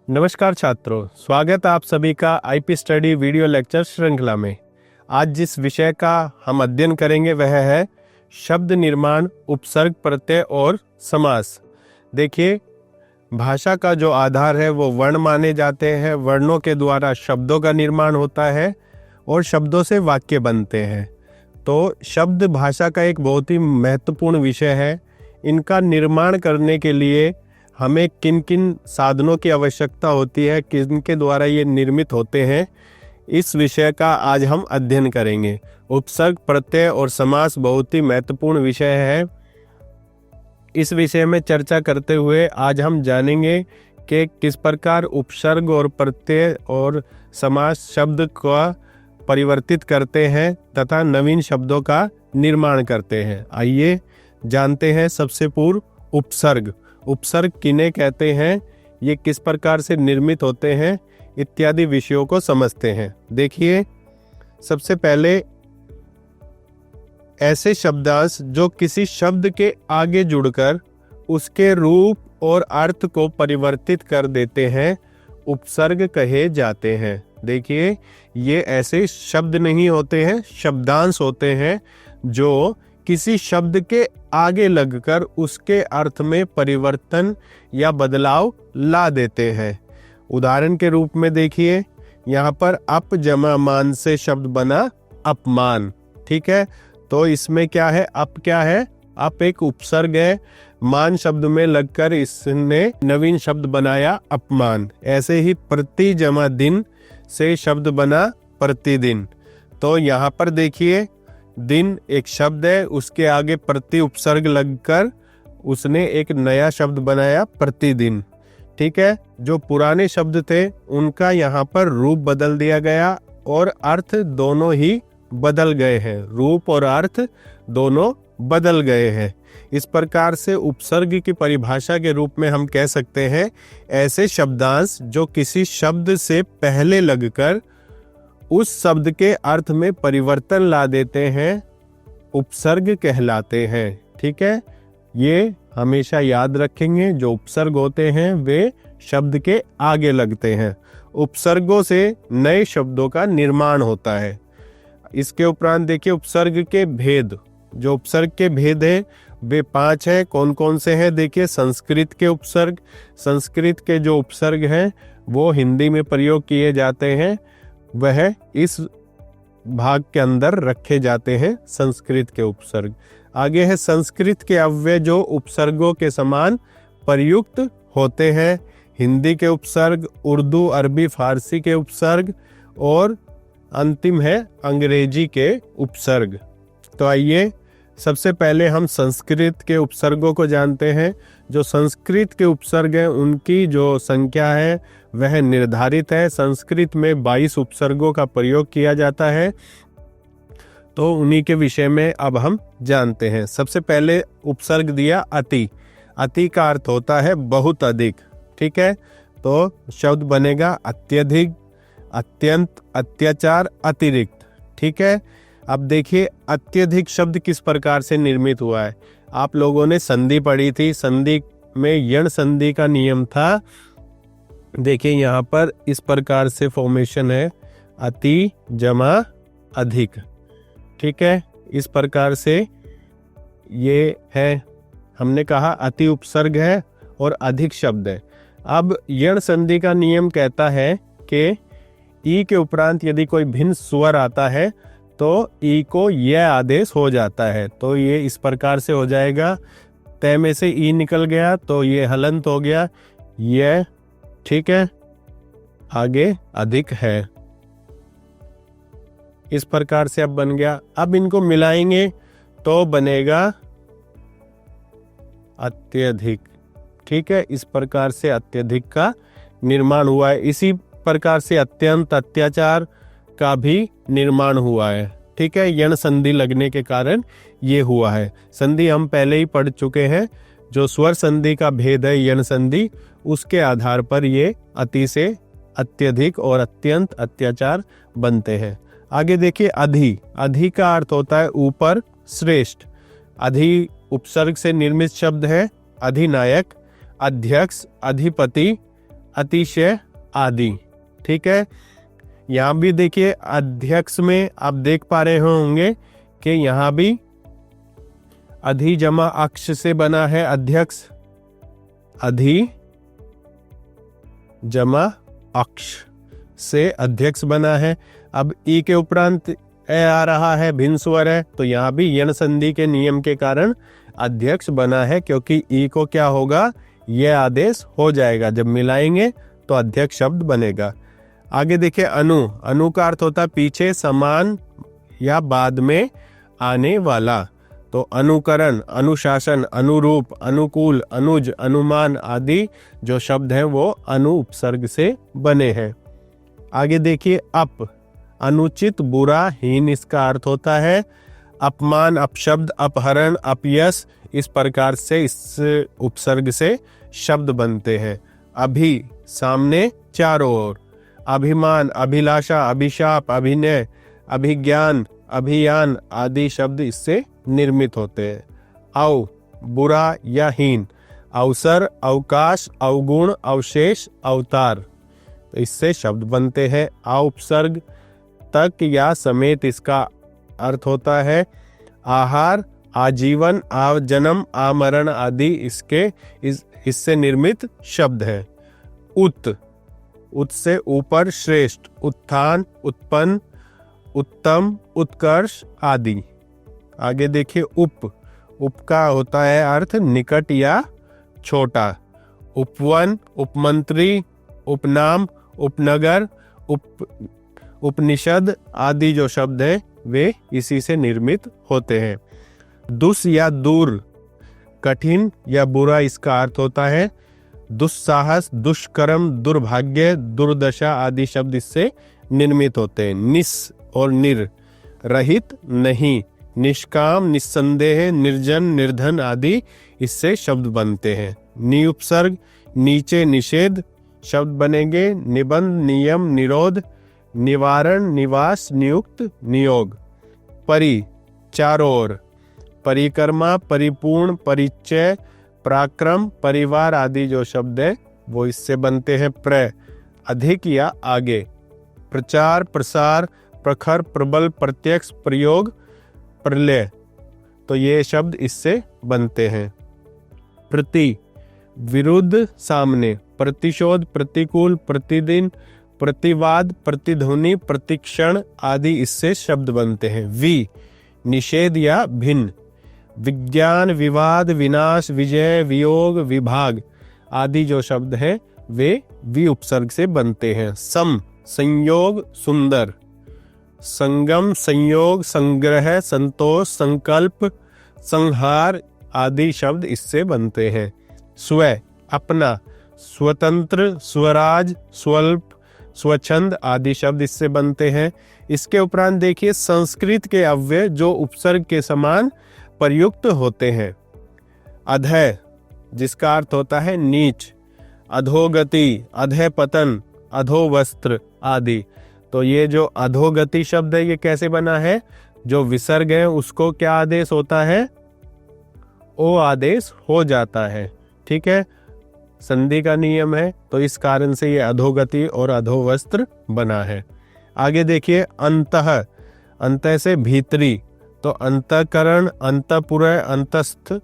नमस्कार छात्रों, स्वागत है आप सभी का आईपी स्टडी वीडियो लेक्चर श्रृंखला में। आज जिस विषय का हम अध्ययन करेंगे वह है शब्द निर्माण, उपसर्ग, प्रत्यय और समास। देखिए, भाषा का जो आधार है वो वर्ण माने जाते हैं। वर्णों के द्वारा शब्दों का निर्माण होता है और शब्दों से वाक्य बनते हैं। तो शब्द भाषा का एक बहुत ही महत्वपूर्ण विषय है। इनका निर्माण करने के लिए हमें किन किन साधनों की आवश्यकता होती है, किनके द्वारा ये निर्मित होते हैं, इस विषय का आज हम अध्ययन करेंगे। उपसर्ग, प्रत्यय और समास बहुत ही महत्वपूर्ण विषय है। इस विषय में चर्चा करते हुए आज हम जानेंगे कि किस प्रकार उपसर्ग और प्रत्यय और समास शब्द का परिवर्तित करते हैं तथा नवीन शब्दों का निर्माण करते हैं। आइए जानते हैं सबसे पूर्व उपसर्ग। उपसर्ग किन्हें कहते हैं, ये किस प्रकार से निर्मित होते हैं, इत्यादि विषयों को समझते हैं। देखिए, सबसे पहले ऐसे शब्दांश जो किसी शब्द के आगे जुड़कर उसके रूप और अर्थ को परिवर्तित कर देते हैं, उपसर्ग कहे जाते हैं। देखिए, ये ऐसे शब्द नहीं होते हैं, शब्दांश होते हैं जो किसी शब्द के आगे लगकर उसके अर्थ में परिवर्तन या बदलाव ला देते हैं। उदाहरण के रूप में देखिए, यहाँ पर अप जमा मान से शब्द बना अपमान। ठीक है, तो इसमें क्या है, अप क्या है, अप एक उपसर्ग है, मान शब्द में लगकर इसने नवीन शब्द बनाया अपमान। ऐसे ही प्रति जमा दिन से शब्द बना प्रतिदिन। तो यहाँ पर देखिए, दिन एक शब्द है, उसके आगे प्रति उपसर्ग लगकर उसने एक नया शब्द बनाया प्रतिदिन। ठीक है, जो पुराने शब्द थे उनका यहाँ पर रूप बदल दिया गया और अर्थ दोनों ही बदल गए हैं। रूप और अर्थ दोनों बदल गए हैं। इस प्रकार से उपसर्ग की परिभाषा के रूप में हम कह सकते हैं ऐसे शब्दांश जो किसी शब्द से पहले लगकर उस शब्द के अर्थ में परिवर्तन ला देते हैं, उपसर्ग कहलाते हैं। ठीक है, ये हमेशा याद रखेंगे। जो उपसर्ग होते हैं वे शब्द के आगे लगते हैं। उपसर्गों से नए शब्दों का निर्माण होता है। इसके उपरांत देखिए, उपसर्ग के भेद। जो उपसर्ग के भेद है वे 5 हैं। कौन कौन से हैं? देखिए, संस्कृत के उपसर्ग। संस्कृत के जो उपसर्ग हैं वो हिंदी में प्रयोग किए जाते हैं, वह इस भाग के अंदर रखे जाते हैं, संस्कृत के उपसर्ग। आगे है संस्कृत के अव्यय जो उपसर्गों के समान प्रयुक्त होते हैं। हिंदी के उपसर्ग, उर्दू, अरबी, फारसी के उपसर्ग और अंतिम है अंग्रेजी के उपसर्ग। तो आइए सबसे पहले हम संस्कृत के उपसर्गों को जानते हैं। जो संस्कृत के उपसर्ग हैं उनकी जो संख्या है वह निर्धारित है। संस्कृत में 22 उपसर्गों का प्रयोग किया जाता है। तो उन्हीं के विषय में अब हम जानते हैं। सबसे पहले उपसर्ग दिया अति। अति का अर्थ होता है बहुत अधिक। ठीक है, तो शब्द बनेगा अत्यधिक, अत्यंत, अत्याचार, अतिरिक्त। ठीक है, अब देखिए अत्यधिक शब्द किस प्रकार से निर्मित हुआ है। आप लोगों ने संधि पढ़ी थी। संधि में यण संधि का नियम था। देखिए, यहाँ पर इस प्रकार से फॉर्मेशन है, अति जमा अधिक। ठीक है, इस प्रकार से ये है। हमने कहा अति उपसर्ग है और अधिक शब्द है। अब यण संधि का नियम कहता है कि ई के उपरांत यदि कोई भिन्न स्वर आता है तो ई को यह आदेश हो जाता है। तो ये इस प्रकार से हो जाएगा, तय में से ई निकल गया तो ये हलंत हो गया, यह। ठीक है, आगे अधिक है। इस प्रकार से अब बन गया। अब इनको मिलाएंगे तो बनेगा अत्यधिक। ठीक है, इस प्रकार से अत्यधिक का निर्माण हुआ है। इसी प्रकार से अत्यंत, अत्याचार का भी निर्माण हुआ है। ठीक है, यण संधि लगने के कारण ये हुआ है। संधि हम पहले ही पढ़ चुके हैं। जो स्वर संधि का भेद है यण संधि, उसके आधार पर ये अति से अत्यधिक और अत्यंत, अत्याचार बनते हैं। आगे देखिए अधि। अधि का अर्थ होता है ऊपर, श्रेष्ठ। अधि उपसर्ग से निर्मित शब्द है। अधिनायक, अध्यक्ष, अधिपति, अतिशय आदि। ठीक है, यहाँ भी देखिए अध्यक्ष में आप देख पा रहे होंगे कि यहाँ भी अधि जमा अक्ष से बना है अध्यक्ष, अधि जमा अक्ष से अध्यक्ष बना है। अब ई के उपरांत ए आ रहा है, भिन्न स्वर है, तो यहाँ भी यण संधि के नियम के कारण अध्यक्ष बना है, क्योंकि ई को क्या होगा, यह आदेश हो जाएगा, जब मिलाएंगे तो अध्यक्ष शब्द बनेगा। आगे देखिए अनु, अनु का अर्थ होता है पीछे, समान या बाद में आने वाला। तो अनुकरण, अनुशासन, अनुरूप, अनुकूल, अनुज, अनुमान आदि जो शब्द हैं वो अनु उपसर्ग से बने हैं। आगे देखिए अप, अनुचित, बुरा, हीन इसका अर्थ होता है। अपमान, अपशब्द, अपहरण, अपयश, इस प्रकार से इस उपसर्ग से शब्द बनते हैं। अभि, सामने, चारों ओर। अभिमान, अभिलाषा, अभिशाप, अभिनय, अभिज्ञान, अभियान आदि शब्द इससे निर्मित होते हैं। अव, बुरा या हीन। अवसर, अवकाश, अवगुण, अवशेष, अवतार, तो इससे शब्द बनते हैं। आ उपसर्ग तक या समेत इसका अर्थ होता है। आहार, आजीवन, आजन्म, आमरण आदि इससे निर्मित शब्द है। उत, उत से ऊपर, श्रेष्ठ, उत्थान, उत्पन्न, उत्तम, उत्कर्ष आदि। आगे देखिए उप, उप का होता है अर्थ निकट या छोटा। उपवन, उपमंत्री, उपनाम, उपनगर, उपनिषद आदि जो शब्द हैं वे इसी से निर्मित होते हैं। दुस या दूर, कठिन या बुरा इसका अर्थ होता है। दुस्साहस, दुष्कर्म, दुर्भाग्य, दुर्दशा आदि शब्द इससे निर्मित होते हैं। निस और निर, रहित, नहीं, निष्काम, निस्संदेह, निर्जन, निर्धन आदि इससे शब्द बनते हैं। नि उपसर्ग, नीचे, निषेध शब्द बनेंगे। निबंध, नियम, निरोध, निवारण, निवास, नियुक्त, नियोग। परि, चारों ओर। परिक्रमा, परिपूर्ण, परिचय, पराक्रम, परिवार आदि जो शब्द है वो इससे बनते हैं। प्र, अधिक या आगे। प्रचार, प्रसार, प्रखर, प्रबल, प्रत्यक्ष, प्रयोग, प्रलय, तो ये शब्द इससे बनते हैं। प्रति, विरुद्ध, सामने। प्रतिशोध, प्रतिकूल, प्रतिदिन, प्रतिवाद, प्रतिध्वनि, प्रतिक्षण आदि इससे शब्द बनते हैं। वि, निषेध या भिन्न। विज्ञान, विवाद, विनाश, विजय, वियोग, विभाग आदि जो शब्द हैं वे वि उपसर्ग से बनते हैं। सम, संयोग, सुंदर। संगम, संयोग, संग्रह, संतोष, संकल्प, संहार आदि शब्द इससे बनते हैं। स्व, अपना। स्वतंत्र, स्वराज, स्वल्प, स्वच्छंद आदि शब्द इससे बनते हैं। इसके उपरांत देखिए संस्कृत के अव्यय जो उपसर्ग के समान प्रयुक्त होते हैं। अधः, जिसका अर्थ होता है नीच। अधोगति, अधः पतन, अधोवस्त्र आदि, तो ये जो अधोगति शब्द है ये कैसे बना है, जो विसर्ग है उसको क्या आदेश होता है, ओ आदेश हो जाता है। ठीक है, संधि का नियम है, तो इस कारण से ये अधोगति और अधोवस्त्र बना है। आगे देखिए अंतः, अंतः से भीतरी, तो अंतःकरण, अंतःपुर, अंतस्थ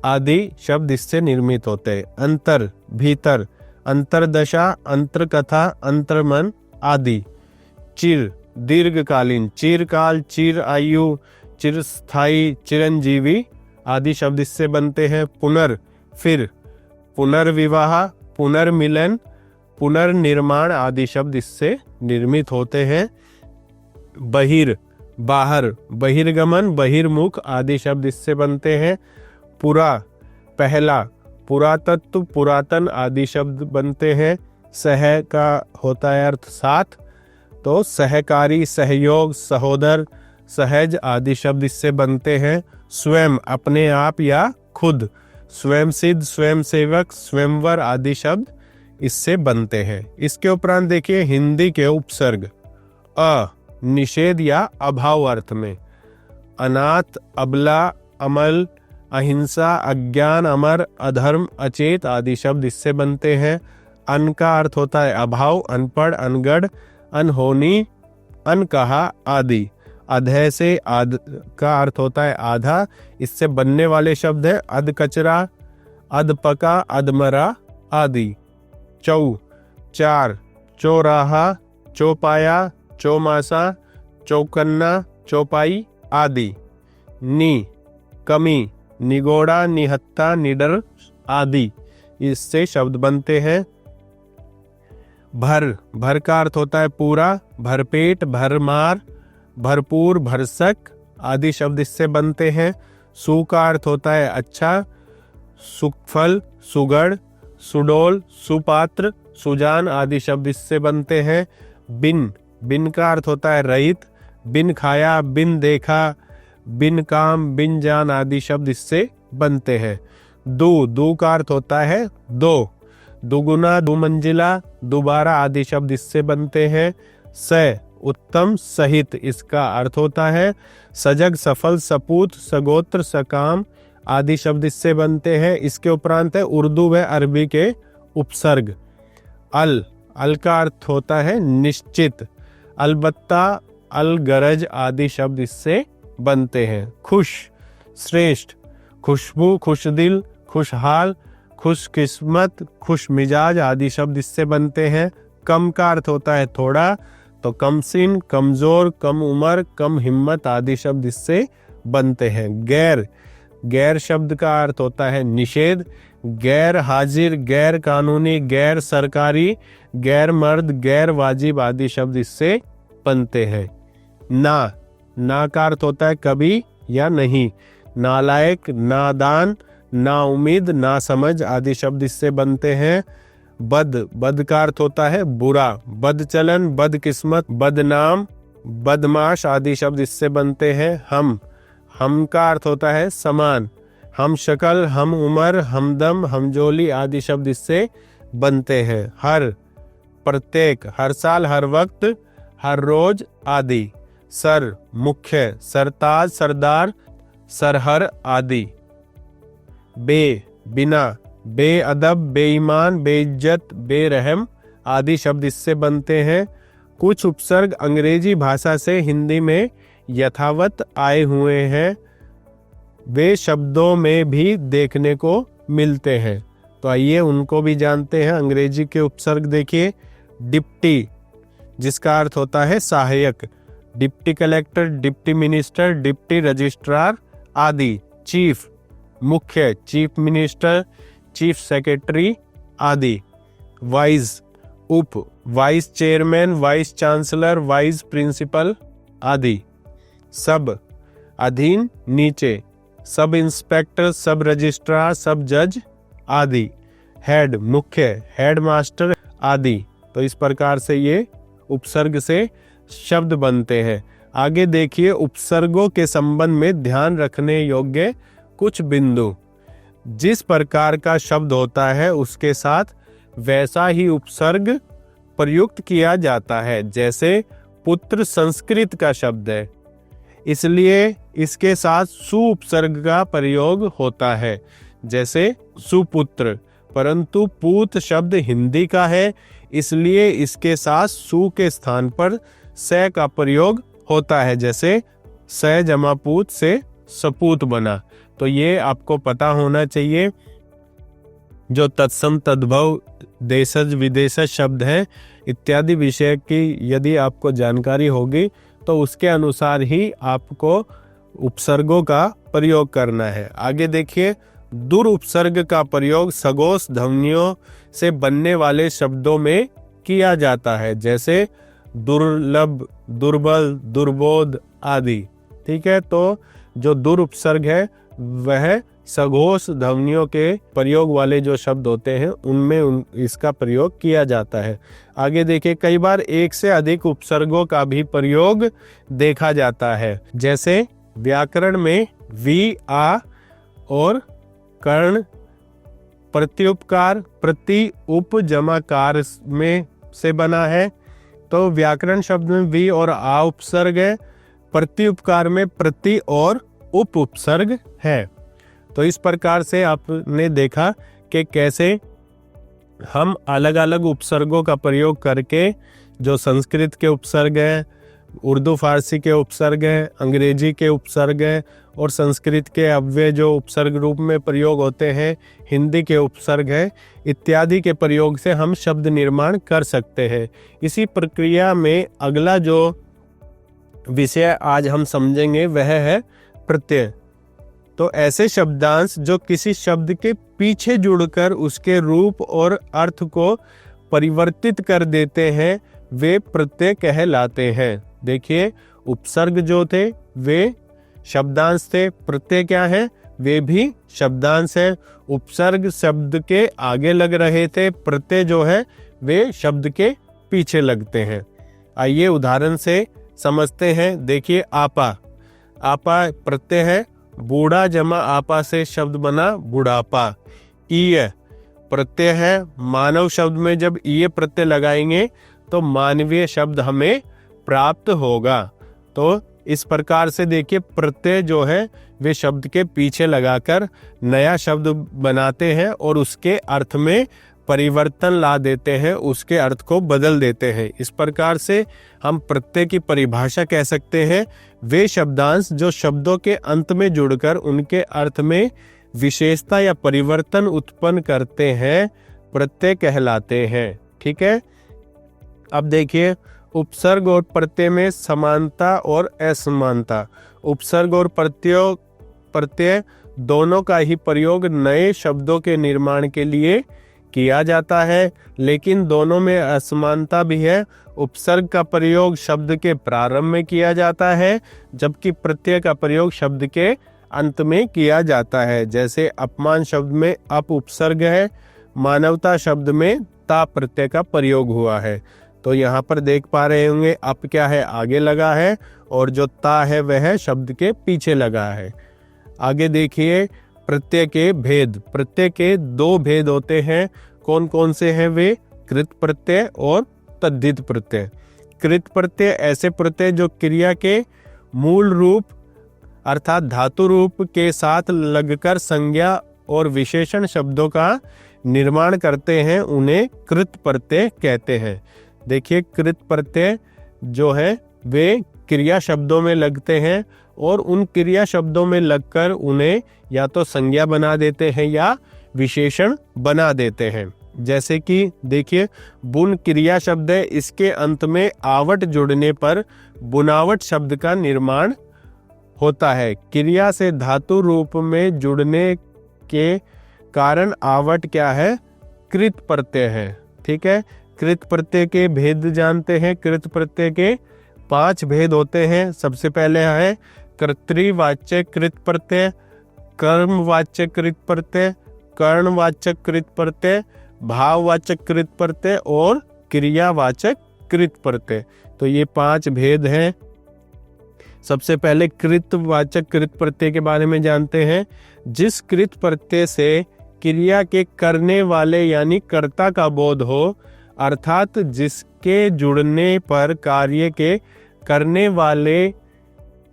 आदि शब्द इससे निर्मित होते हैं। अंतर, भीतर, अंतरदशा, अंतरकथा, अंतर्मन आदि। चिर, दीर्घकालीन, चिरकाल, चिर आयु, चिरस्थायी, चिरंजीवी आदि शब्द इससे बनते हैं। पुनर, फिर, पुनर्विवाह, पुनर्मिलन, पुनर्निर्माण आदि शब्द इससे निर्मित होते हैं। बहिर, बाहर, बहिर्गमन, बहिर्मुख आदि शब्द इससे बनते हैं। पुरा, पहला, पुरातत्व, पुरातन आदि शब्द बनते हैं। सह का होता है अर्थ साथ, तो सहकारी, सहयोग, सहोदर, सहज आदि शब्द इससे बनते हैं। स्वयं, अपने आप या खुद। स्वयं सिद्ध, स्वयं सेवक, स्वयंवर आदि शब्द इससे बनते हैं। इसके उपरांत देखिए हिंदी के उपसर्ग। अ, निषेध या अभाव अर्थ में। अनाथ, अबला, अमल, अहिंसा, अज्ञान, अमर, अधर्म, अचेत आदि शब्द इससे बनते हैं। अन का अर्थ होता है अभाव, अनपढ़, अनगढ़, अनहोनी, अनकहा आदि। अधः से आध का अर्थ होता है आधा, इससे बनने वाले शब्द है अध कचरा, अधपका, अधमरा आदि। चौ, चार, चौराहा, चौपाया, चौमासा, चौकन्ना, चौपाई आदि। नी, कमी, निगोड़ा, निहत्था, निडर आदि, इससे शब्द बनते हैं। भर, भर का अर्थ होता है पूरा, भरपेट, भरमार, भरपूर, भरसक आदि शब्द इससे बनते हैं। सु का अर्थ होता है अच्छा, सुफल, सुगढ़, सुडोल, सुपात्र, सुजान आदि शब्द इससे बनते हैं। बिन, बिन का अर्थ होता है रहित, बिन खाया, बिन देखा, बिन काम, बिन जान आदि शब्द इससे बनते हैं। दो, दो का अर्थ होता है दो, दुगुना, दुमंजिला, दोबारा आदि शब्द इससे बनते हैं। स, उत्तम, सहित इसका अर्थ होता है। सजग, सफल, सपूत, सगोत्र, सकाम आदि शब्द इससे बनते हैं। इसके उपरांत है उर्दू व अरबी के उपसर्ग। अल, अल का अर्थ होता है निश्चित, अलबत्ता, अलगरज आदि शब्द इससे बनते हैं। खुश, श्रेष्ठ, खुशबू, खुशदिल, खुशहाल, खुशकिस्मत, खुश मिजाज आदि शब्द इससे बनते हैं। कम का अर्थ होता है थोड़ा, तो कमसिन, कमजोर, कम उम्र, कम हिम्मत आदि शब्द इससे बनते हैं। गैर, गैर शब्द का अर्थ होता है निषेध, गैर हाजिर, गैर कानूनी, गैर सरकारी, गैर मर्द, गैर वाजिब आदि शब्द इससे बनते हैं। ना, ना का अर्थ होता है कभी या नहीं, नालायक, नादान, ना उम्मीद, ना समझ आदि शब्द इससे बनते हैं। बद, बद का अर्थ होता है बुरा, बदचलन, बदकिस्मत, बदनाम, बदमाश आदि शब्द इससे बनते हैं। हम का अर्थ होता है समान, हम शक्ल, हम उम्र, हमदम, हमजोली आदि शब्द इससे बनते हैं। हर, प्रत्येक, हर साल, हर वक्त, हर रोज आदि। सर, मुख्य, सरताज, सरदार, सरहर आदि। बे, बिना, बेअदब, बेईमान, बेइज्जत, बेरहम आदि शब्द इससे बनते हैं। कुछ उपसर्ग अंग्रेजी भाषा से हिंदी में यथावत आए हुए हैं, वे शब्दों में भी देखने को मिलते हैं, तो आइए उनको भी जानते हैं। अंग्रेजी के उपसर्ग देखिए। डिप्टी, जिसका अर्थ होता है सहायक, deputy collector, deputy minister, deputy registrar आदि। चीफ, मुख्य, चीफ मिनिस्टर, चीफ सेक्रेटरी आदि। वाइस, उप, vice chairman, vice chancellor, vice principal आदि। सब, अधीन, नीचे, सब इंस्पेक्टर, सब रजिस्ट्रार, सब जज आदि। हेड, मुख्य, हेड मास्टर आदि। तो इस प्रकार से ये उपसर्ग से शब्द बनते हैं। आगे देखिए उपसर्गों के संबंध में ध्यान रखने योग्य कुछ बिंदु। जिस प्रकार का शब्द होता है उसके साथ वैसा ही उपसर्ग प्रयुक्त किया जाता है। जैसे पुत्र संस्कृत का शब्द है, इसलिए इसके साथ सु उपसर्ग का प्रयोग होता है, जैसे सुपुत्र। परंतु पूत शब्द हिंदी का है, इसलिए इसके साथ सु के स्थान पर स का प्रयोग होता है, जैसे स जमा पूत से सपूत बना। तो ये आपको पता होना चाहिए। जो तत्सम, तद्भव, देशज, विदेशज शब्द हैं इत्यादि विषय की यदि आपको जानकारी होगी तो उसके अनुसार ही आपको उपसर्गों का प्रयोग करना है। आगे देखिए, दुर उपसर्ग का प्रयोग सगोश ध्वनियों से बनने वाले शब्दों में किया जाता है, जैसे दुर्लभ, दुर्बल, दुर्बोध आदि। ठीक है, तो जो दुर उपसर्ग है वह सघोष ध्वनियों के प्रयोग वाले जो शब्द होते हैं उनमें इसका प्रयोग किया जाता है। आगे देखिए, कई बार एक से अधिक उपसर्गों का भी प्रयोग देखा जाता है, जैसे व्याकरण में वी, आ और कर्ण, प्रत्युपकार प्रति उप जमा कार में से बना है। तो व्याकरण शब्द में वी और आ उपसर्ग है, प्रत्युपकार में प्रति और उप उपसर्ग है। तो इस प्रकार से आपने देखा कि कैसे हम अलग अलग उपसर्गों का प्रयोग करके, जो संस्कृत के उपसर्ग हैं, उर्दू फारसी के उपसर्ग हैं, अंग्रेजी के उपसर्ग हैं और संस्कृत के अव्यय जो उपसर्ग रूप में प्रयोग होते हैं, हिंदी के उपसर्ग हैं, इत्यादि के प्रयोग से हम शब्द निर्माण कर सकते हैं। इसी प्रक्रिया में अगला जो विषय आज हम समझेंगे वह है प्रत्यय। तो ऐसे शब्दांश जो किसी शब्द के पीछे जुड़कर उसके रूप और अर्थ को परिवर्तित कर देते हैं, वे प्रत्यय कहलाते हैं। देखिए, उपसर्ग जो थे वे शब्दांश थे, प्रत्यय क्या है, वे भी शब्दांश है। उपसर्ग शब्द के आगे लग रहे थे, प्रत्यय जो है वे शब्द के पीछे लगते हैं। आइए उदाहरण से समझते हैं। देखिए, आपा, आपा प्रत्यय है, बूढ़ा जमा आपा से शब्द बना बुढ़ापा। ईय प्रत्यय है, मानव शब्द में जब ईय प्रत्यय लगाएंगे तो मानवीय शब्द हमें प्राप्त होगा। तो इस प्रकार से देखिए, प्रत्यय जो है वे शब्द के पीछे लगाकर नया शब्द बनाते हैं और उसके अर्थ में परिवर्तन ला देते हैं, उसके अर्थ को बदल देते हैं। इस प्रकार से हम प्रत्यय की परिभाषा कह सकते हैं, वे शब्दांश जो शब्दों के अंत में जुड़कर उनके अर्थ में विशेषता या परिवर्तन उत्पन्न करते हैं, प्रत्यय कहलाते हैं। ठीक है। अब देखिए, उपसर्ग और प्रत्यय में समानता और असमानता। उपसर्ग और प्रत्यय दोनों का ही प्रयोग नए शब्दों के निर्माण के लिए किया जाता है, लेकिन दोनों में असमानता भी है। उपसर्ग का प्रयोग शब्द के प्रारंभ में किया जाता है, जबकि प्रत्यय का प्रयोग शब्द के अंत में किया जाता है। जैसे अपमान शब्द में अप उपसर्ग है, मानवता शब्द में ता प्रत्यय का प्रयोग हुआ है। तो यहाँ पर देख पा रहे होंगे, अप क्या है, आगे लगा है, और जो ता है वह शब्द के पीछे लगा है। आगे देखिए, प्रत्यय के भेद। प्रत्यय के दो भेद होते हैं। कौन कौन से हैं वे? कृत प्रत्यय और तद्धित प्रत्यय। कृत प्रत्यय ऐसे प्रत्यय जो क्रिया के मूल रूप अर्थात धातु रूप के साथ लगकर संज्ञा और विशेषण शब्दों का निर्माण करते हैं, उन्हें कृत प्रत्यय कहते हैं। देखिए, कृत प्रत्यय जो है वे क्रिया शब्दों में लगते हैं और उन क्रिया शब्दों में लगकर उन्हें या तो संज्ञा बना देते हैं या विशेषण बना देते हैं। जैसे कि देखिए, बुन क्रिया शब्द है, इसके अंत में आवट जुड़ने पर बुनावट शब्द का निर्माण होता है। क्रिया से धातु रूप में जुड़ने के कारण आवट क्या है? कृत प्रत्यय है। ठीक है। कृत प्रत्यय के भेद जानते हैं। कृत प्रत्यय के 5 भेद होते हैं। सबसे पहले है कर्तृवाच्य कृत प्रत्यय, कर्मवाच्य कृत प्रत्यय, कर्णवाचक कृत प्रत्यय, भाववाचक कृत प्रत्यय और क्रियावाचक कृत प्रत्यय। तो ये 5 भेद हैं। सबसे पहले कृतवाचक कृत प्रत्यय के बारे में जानते हैं। जिस कृत प्रत्यय से क्रिया के करने वाले यानी कर्ता का बोध हो, अर्थात जिसके जुड़ने पर कार्य के करने वाले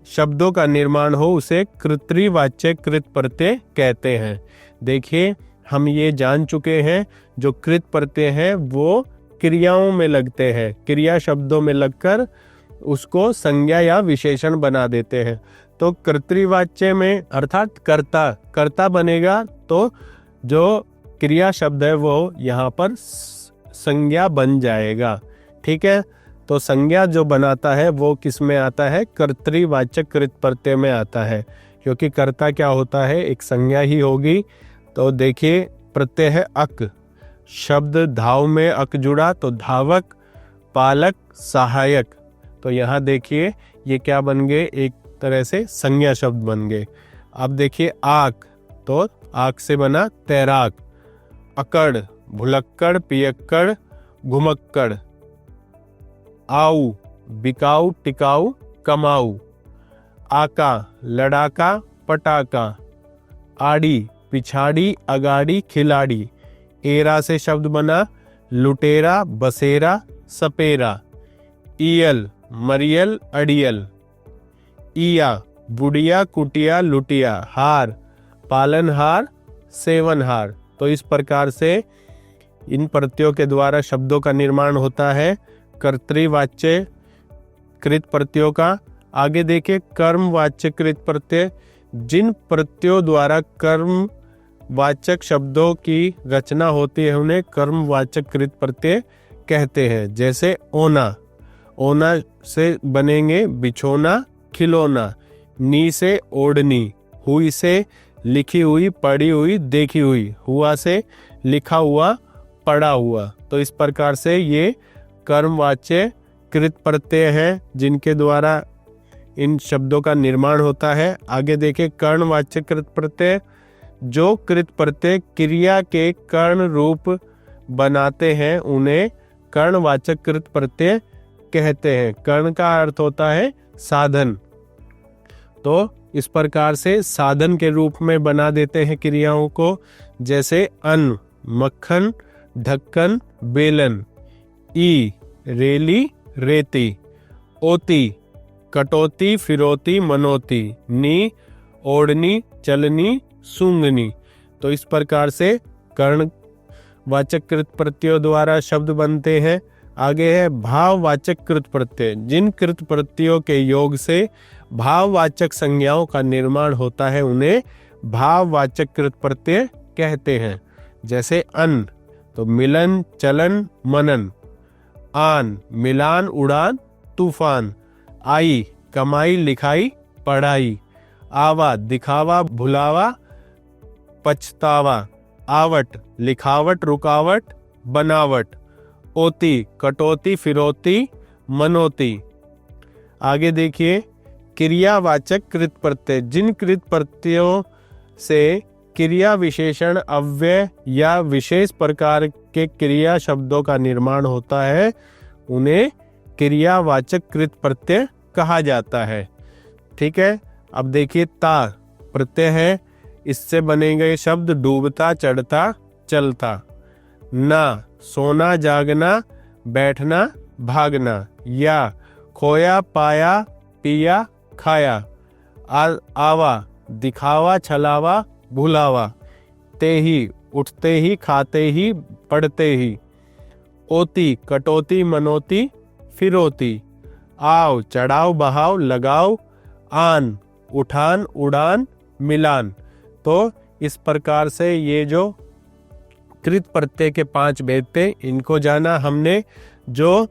शब्दों का निर्माण हो, उसे कर्तृवाच्य कृत प्रत्यय कहते हैं। देखिए, हम ये जान चुके हैं, जो कृत प्रत्यय है वो क्रियाओं में लगते हैं, क्रिया शब्दों में लगकर उसको संज्ञा या विशेषण बना देते हैं। तो कर्तृवाच्य में अर्थात कर्ता बनेगा, तो जो क्रिया शब्द है वो यहाँ पर संज्ञा बन जाएगा। ठीक है। तो संज्ञा जो बनाता है वो किस में आता है? कर्तृवाचक कृत प्रत्यय में आता है, क्योंकि कर्ता क्या होता है? एक संज्ञा ही होगी। तो देखिए, प्रत्यय है अक, शब्द धाव में अक जुड़ा तो धावक, पालक, सहायक। तो यहाँ देखिए ये क्या बन गए? एक तरह से संज्ञा शब्द बन गए। अब देखिए आक, तो आक से बना तैराक। अकड़, भुलक्कड़, पियक्कड़, घुमक्कड़। आऊ, बिकाऊ, टिकाऊ, कमाऊ। आका, लड़ाका, पटाका। आड़ी, पिछाड़ी, अगाड़ी, खिलाड़ी। एरा से शब्द बना लुटेरा, बसेरा, सपेरा। ईयल, मरियल, अड़ियल। ईया, बुढ़िया, कुटिया, लुटिया। हार, पालनहार, सेवनहार। तो इस प्रकार से इन प्रत्ययों के द्वारा शब्दों का निर्माण होता है कर्तृवाच्य कृत प्रत्ययों का। आगे देखिए कर्मवाच्य कृत प्रत्यय, जिन प्रत्ययों द्वारा कर्म वाचक शब्दों की रचना होती है उन्हें कर्मवाचक कृत प्रत्यय कहते हैं। जैसे ओना, ओना से बनेंगे बिछोना खिलौना, नी से ओढ़नी, हुई से लिखी हुई पढ़ी हुई देखी हुई, हुआ से लिखा हुआ पढ़ा हुआ। तो इस प्रकार से ये कर्मवाच्य कृत प्रत्यय हैं जिनके द्वारा इन शब्दों का निर्माण होता है। आगे देखें कर्णवाच्य कृत प्रत्यय, जो कृत प्रत्यय क्रिया के कर्ण रूप बनाते हैं उन्हें कर्णवाचक कृत प्रत्यय कहते हैं। कर्ण का अर्थ होता है साधन, तो इस प्रकार से साधन के रूप में बना देते हैं क्रियाओं को। जैसे अन्न, मक्खन, ढक्कन, बेलन, ई रेली रेती, ओती कटौती फिरौती मनोती, नी ओढ़नी चलनी सूंघनी। तो इस प्रकार से कर्णवाचक कृत प्रत्ययों द्वारा शब्द बनते हैं। आगे है भाववाचक कृत प्रत्यय, जिन कृत प्रत्ययों के योग से भाववाचक संज्ञाओं का निर्माण होता है उन्हें भाववाचक कृत प्रत्यय कहते हैं। जैसे अन्न, तो मिलन चलन मनन, आन मिलान उड़ान तूफान, आई कमाई लिखाई पढ़ाई, आवा दिखावा भुलावा पछतावा, आवट लिखावट रुकावट बनावट, ओती कटौती फिरौती मनोती। आगे देखिए क्रियावाचक कृत प्रत्यय, जिन कृत प्रत्ययों से क्रिया विशेषण अव्यय या विशेष प्रकार के क्रिया शब्दों का निर्माण होता है उन्हें क्रियावाचक कृत प्रत्यय कहा जाता है। ठीक है, अब देखिए ता प्रत्यय है, इससे बनेंगे शब्द डूबता चढ़ता चलता। ना सोना जागना बैठना भागना, या खोया पाया पिया खाया, आवा दिखावा छलावा भुलावा, ते ही उठते ही खाते ही पढ़ते ही, ओती कटौती मनोती फिरौती, आव चढ़ाव बहाव लगाव, आन उठान उड़ान मिलान। तो इस प्रकार से ये जो कृत प्रत्यय के 5 भेद थे इनको जाना हमने। जो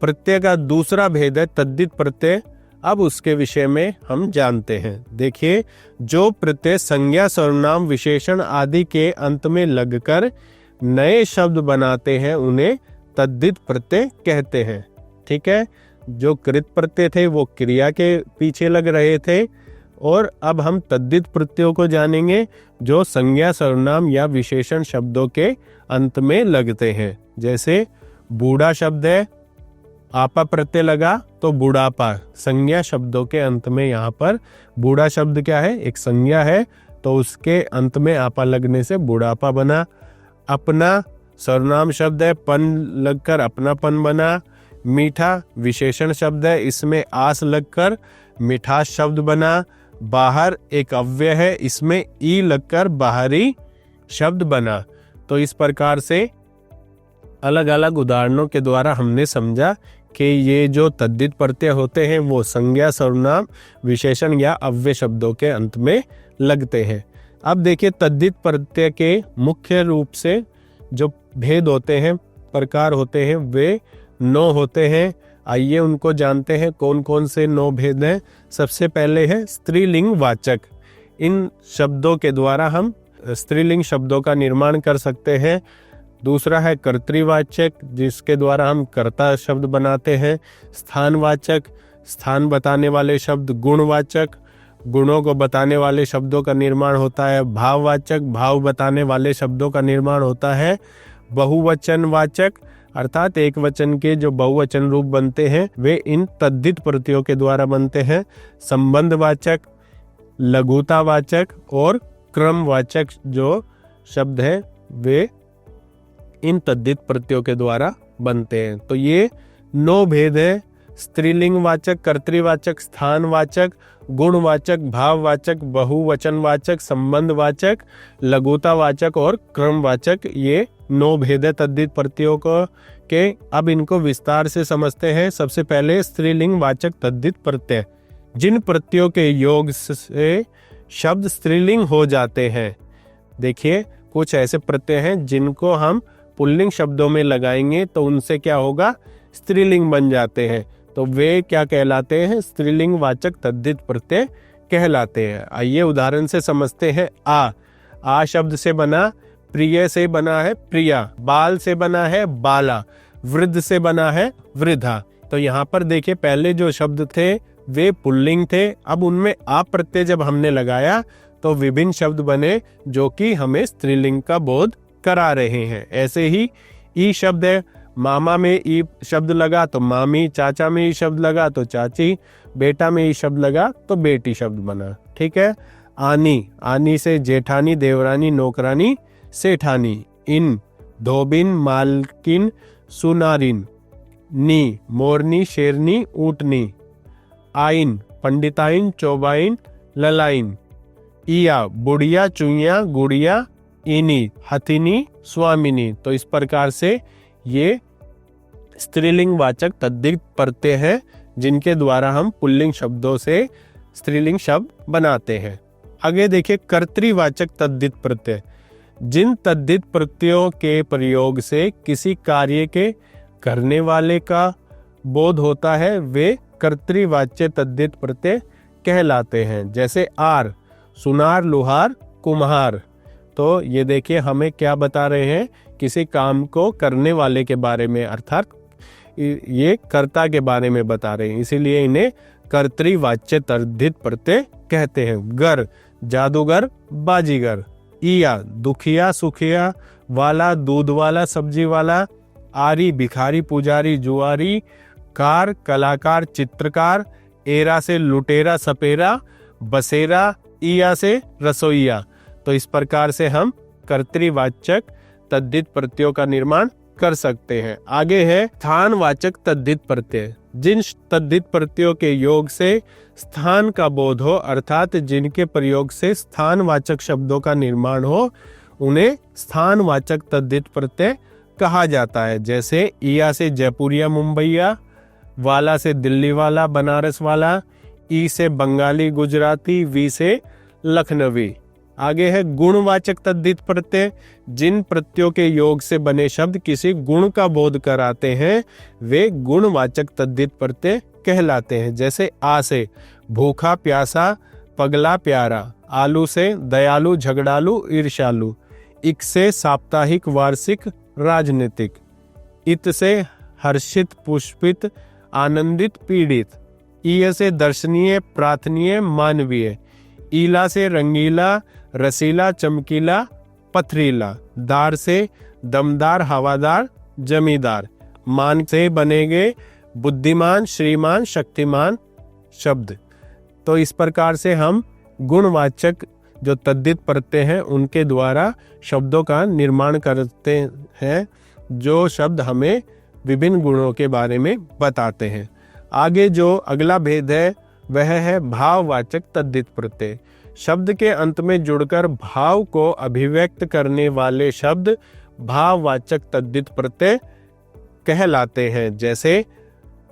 प्रत्यय का दूसरा भेद है तद्धित प्रत्यय, अब उसके विषय में हम जानते हैं। देखिए जो प्रत्यय संज्ञा सर्वनाम विशेषण आदि के अंत में लगकर नए शब्द बनाते हैं उन्हें तद्धित प्रत्यय कहते हैं। ठीक है, जो कृत प्रत्यय थे वो क्रिया के पीछे लग रहे थे, और अब हम तद्धित प्रत्ययों को जानेंगे जो संज्ञा सर्वनाम या विशेषण शब्दों के अंत में लगते हैं। जैसे बूढ़ा शब्द है, आपा प्रत्यय लगा तो बुढ़ापा, संज्ञा शब्दों के अंत में यहाँ पर बूढ़ा शब्द क्या है, एक संज्ञा है, तो उसके अंत में आपा लगने से बुढ़ापा बना। अपना सर्वनाम शब्द है, पन लगकर अपनापन बना। मीठा विशेषण शब्द है, इसमें आस लगकर मिठास शब्द बना। बाहर एक अव्यय है, इसमें ई लगकर बाहरी शब्द बना। तो इस प्रकार से अलग अलग उदाहरणों के द्वारा हमने समझा कि ये जो तद्धित प्रत्यय होते हैं वो संज्ञा सर्वनाम विशेषण या अव्यय शब्दों के अंत में लगते हैं। अब देखिए तद्धित प्रत्यय के मुख्य रूप से जो भेद होते हैं, प्रकार होते हैं, वे 9 होते हैं। आइए उनको जानते हैं कौन कौन से 9 भेद हैं। सबसे पहले है स्त्रीलिंग वाचक। इन शब्दों के द्वारा हम स्त्रीलिंग शब्दों का निर्माण कर सकते हैं। दूसरा है कर्तृवाचक, जिसके द्वारा हम कर्ता शब्द बनाते हैं। स्थानवाचक, स्थान बताने वाले शब्द। गुणवाचक, गुणों को बताने वाले शब्दों का निर्माण होता है। भाववाचक, भाव बताने वाले शब्दों का निर्माण होता है। बहुवचनवाचक, अर्थात एक वचन के जो बहुवचन रूप बनते हैं वे इन तद्धित प्रत्ययों के द्वारा बनते हैं। संबंधवाचक, लघुतावाचक और क्रमवाचक जो शब्द है वे इन तद्धित प्रत्ययों के द्वारा बनते हैं। तो ये 9 भेद है स्त्रीलिंगवाचक, कर्तृवाचक, स्थानवाचक, गुणवाचक, भाववाचक, बहुवचनवाचक, संबंधवाचक, लघुतावाचक और क्रमवाचक, ये 9 भेद है तद्धित प्रत्ययों के। अब इनको विस्तार से समझते हैं। सबसे पहले स्त्रीलिंगवाचक तद्धित प्रत्यय, जिन प्रत्ययों के योग से शब्द स्त्रीलिंग हो जाते हैं। देखिए, कुछ ऐसे प्रत्यय हैं जिनको हम पुल्लिंग शब्दों में लगाएंगे तो उनसे क्या होगा, स्त्रीलिंग बन जाते हैं। तो वे क्या कहलाते हैं, स्त्रीलिंग वाचक तद्धित प्रत्यय कहलाते हैं। आइए उदाहरण से समझते हैं। आ शब्द से बना, प्रिय से बना है प्रिया, बाल से बना है बाला, वृद्ध से बना है वृद्धा। तो यहाँ पर देखिए, पहले जो शब्द थे वे पुल्लिंग थे। अब उनमें आ प्रत्यय जब हमने लगाया तो विभिन्न शब्द बने जो कि हमें स्त्रीलिंग का बोध करा रहे हैं। ऐसे ही ई शब्द है, मामा में ई शब्द लगा तो मामी, चाचा में ई शब्द लगा तो चाची, बेटा में ई शब्द लगा तो बेटी शब्द बना। ठीक है। आनी से जेठानी, देवरानी, नौकरानी, सेठानी। इन धोबिन, मालकिन, सुनारिन। नी मोरनी, शेरनी, ऊंटनी। आइन पंडिताइन, चौबाइन, ललाइन। इया बुढ़िया, चुईया, गुड़िया। इनी हथिनी, स्वामिनी। तो इस प्रकार से ये स्त्रीलिंग वाचक तद्धित प्रत्यय हैं जिनके द्वारा हम पुल्लिंग शब्दों से स्त्रीलिंग शब्द बनाते हैं। आगे देखिए, कर्तृवाचक तद्धित प्रत्यय, जिन तद्धित प्रत्ययों के प्रयोग से किसी कार्य के करने वाले का बोध होता है वे कर्तृवाच्य तद्धित प्रत्यय कहलाते हैं। जैसे आर, सुनार, लुहार, कुम्हार। तो ये देखिए, हमें क्या बता रहे हैं, किसी काम को करने वाले के बारे में, अर्थात ये कर्ता के बारे में बता रहे हैं, इसीलिए इन्हें कर्तृवाच्य तद्धित प्रत्यय कहते हैं। गर जादूगर, बाजीगर। इया दुखिया, सुखिया, वाला दूध वाला, सब्जी वाला। आरी भिखारी, पुजारी, जुआरी। कार कलाकार, चित्रकार। एरा से लुटेरा, सपेरा। बसेरा, इया से रसोइया। तो इस प्रकार से हम कर्तृवाचक तद्धित प्रत्ययों का निर्माण कर सकते हैं। आगे है स्थानवाचक तद्धित प्रत्यय, जिन तद्धित प्रत्ययों के योग से स्थान का बोध हो, अर्थात जिनके प्रयोग से स्थानवाचक शब्दों का निर्माण हो, उन्हें स्थानवाचक तद्धित प्रत्यय कहा जाता है। जैसे इया से जयपुरिया, मुंबईया। वाला से दिल्ली वाला, बनारस वाला। ई से बंगाली, गुजराती। वी से लखनवी। आगे है गुणवाचक तद्धित प्रत्यय, जिन प्रत्ययों के योग से बने शब्द किसी गुण का बोध कराते हैं वे गुणवाचक तद्धित प्रत्यय कहलाते हैं। जैसे आ से भूखा, प्यासा, पगला, प्यारा। आलू से दयालु, झगड़ालू, ईर्ष्यालु। इक से साप्ताहिक, वार्षिक, राजनीतिक। इत से हर्षित, पुष्पित, आनंदित, पीड़ित। ईय से दर्शनीय, प्रार्थनीय, मानवीय। ईला से रंगीला, रसीला, चमकीला, पथरीला। दार से दमदार, हवादार, जमींदार। मान से बनेगे बुद्धिमान, श्रीमान, शक्तिमान शब्द। तो इस प्रकार से हम गुणवाचक जो तद्धित प्रत्यय हैं उनके द्वारा शब्दों का निर्माण करते हैं, जो शब्द हमें विभिन्न गुणों के बारे में बताते हैं। आगे जो अगला भेद है वह है भाववाचक तद्धित प्रत्यय। शब्द के अंत में जुड़कर भाव को अभिव्यक्त करने वाले शब्द भाववाचक तद्धित प्रत्यय कहलाते हैं। जैसे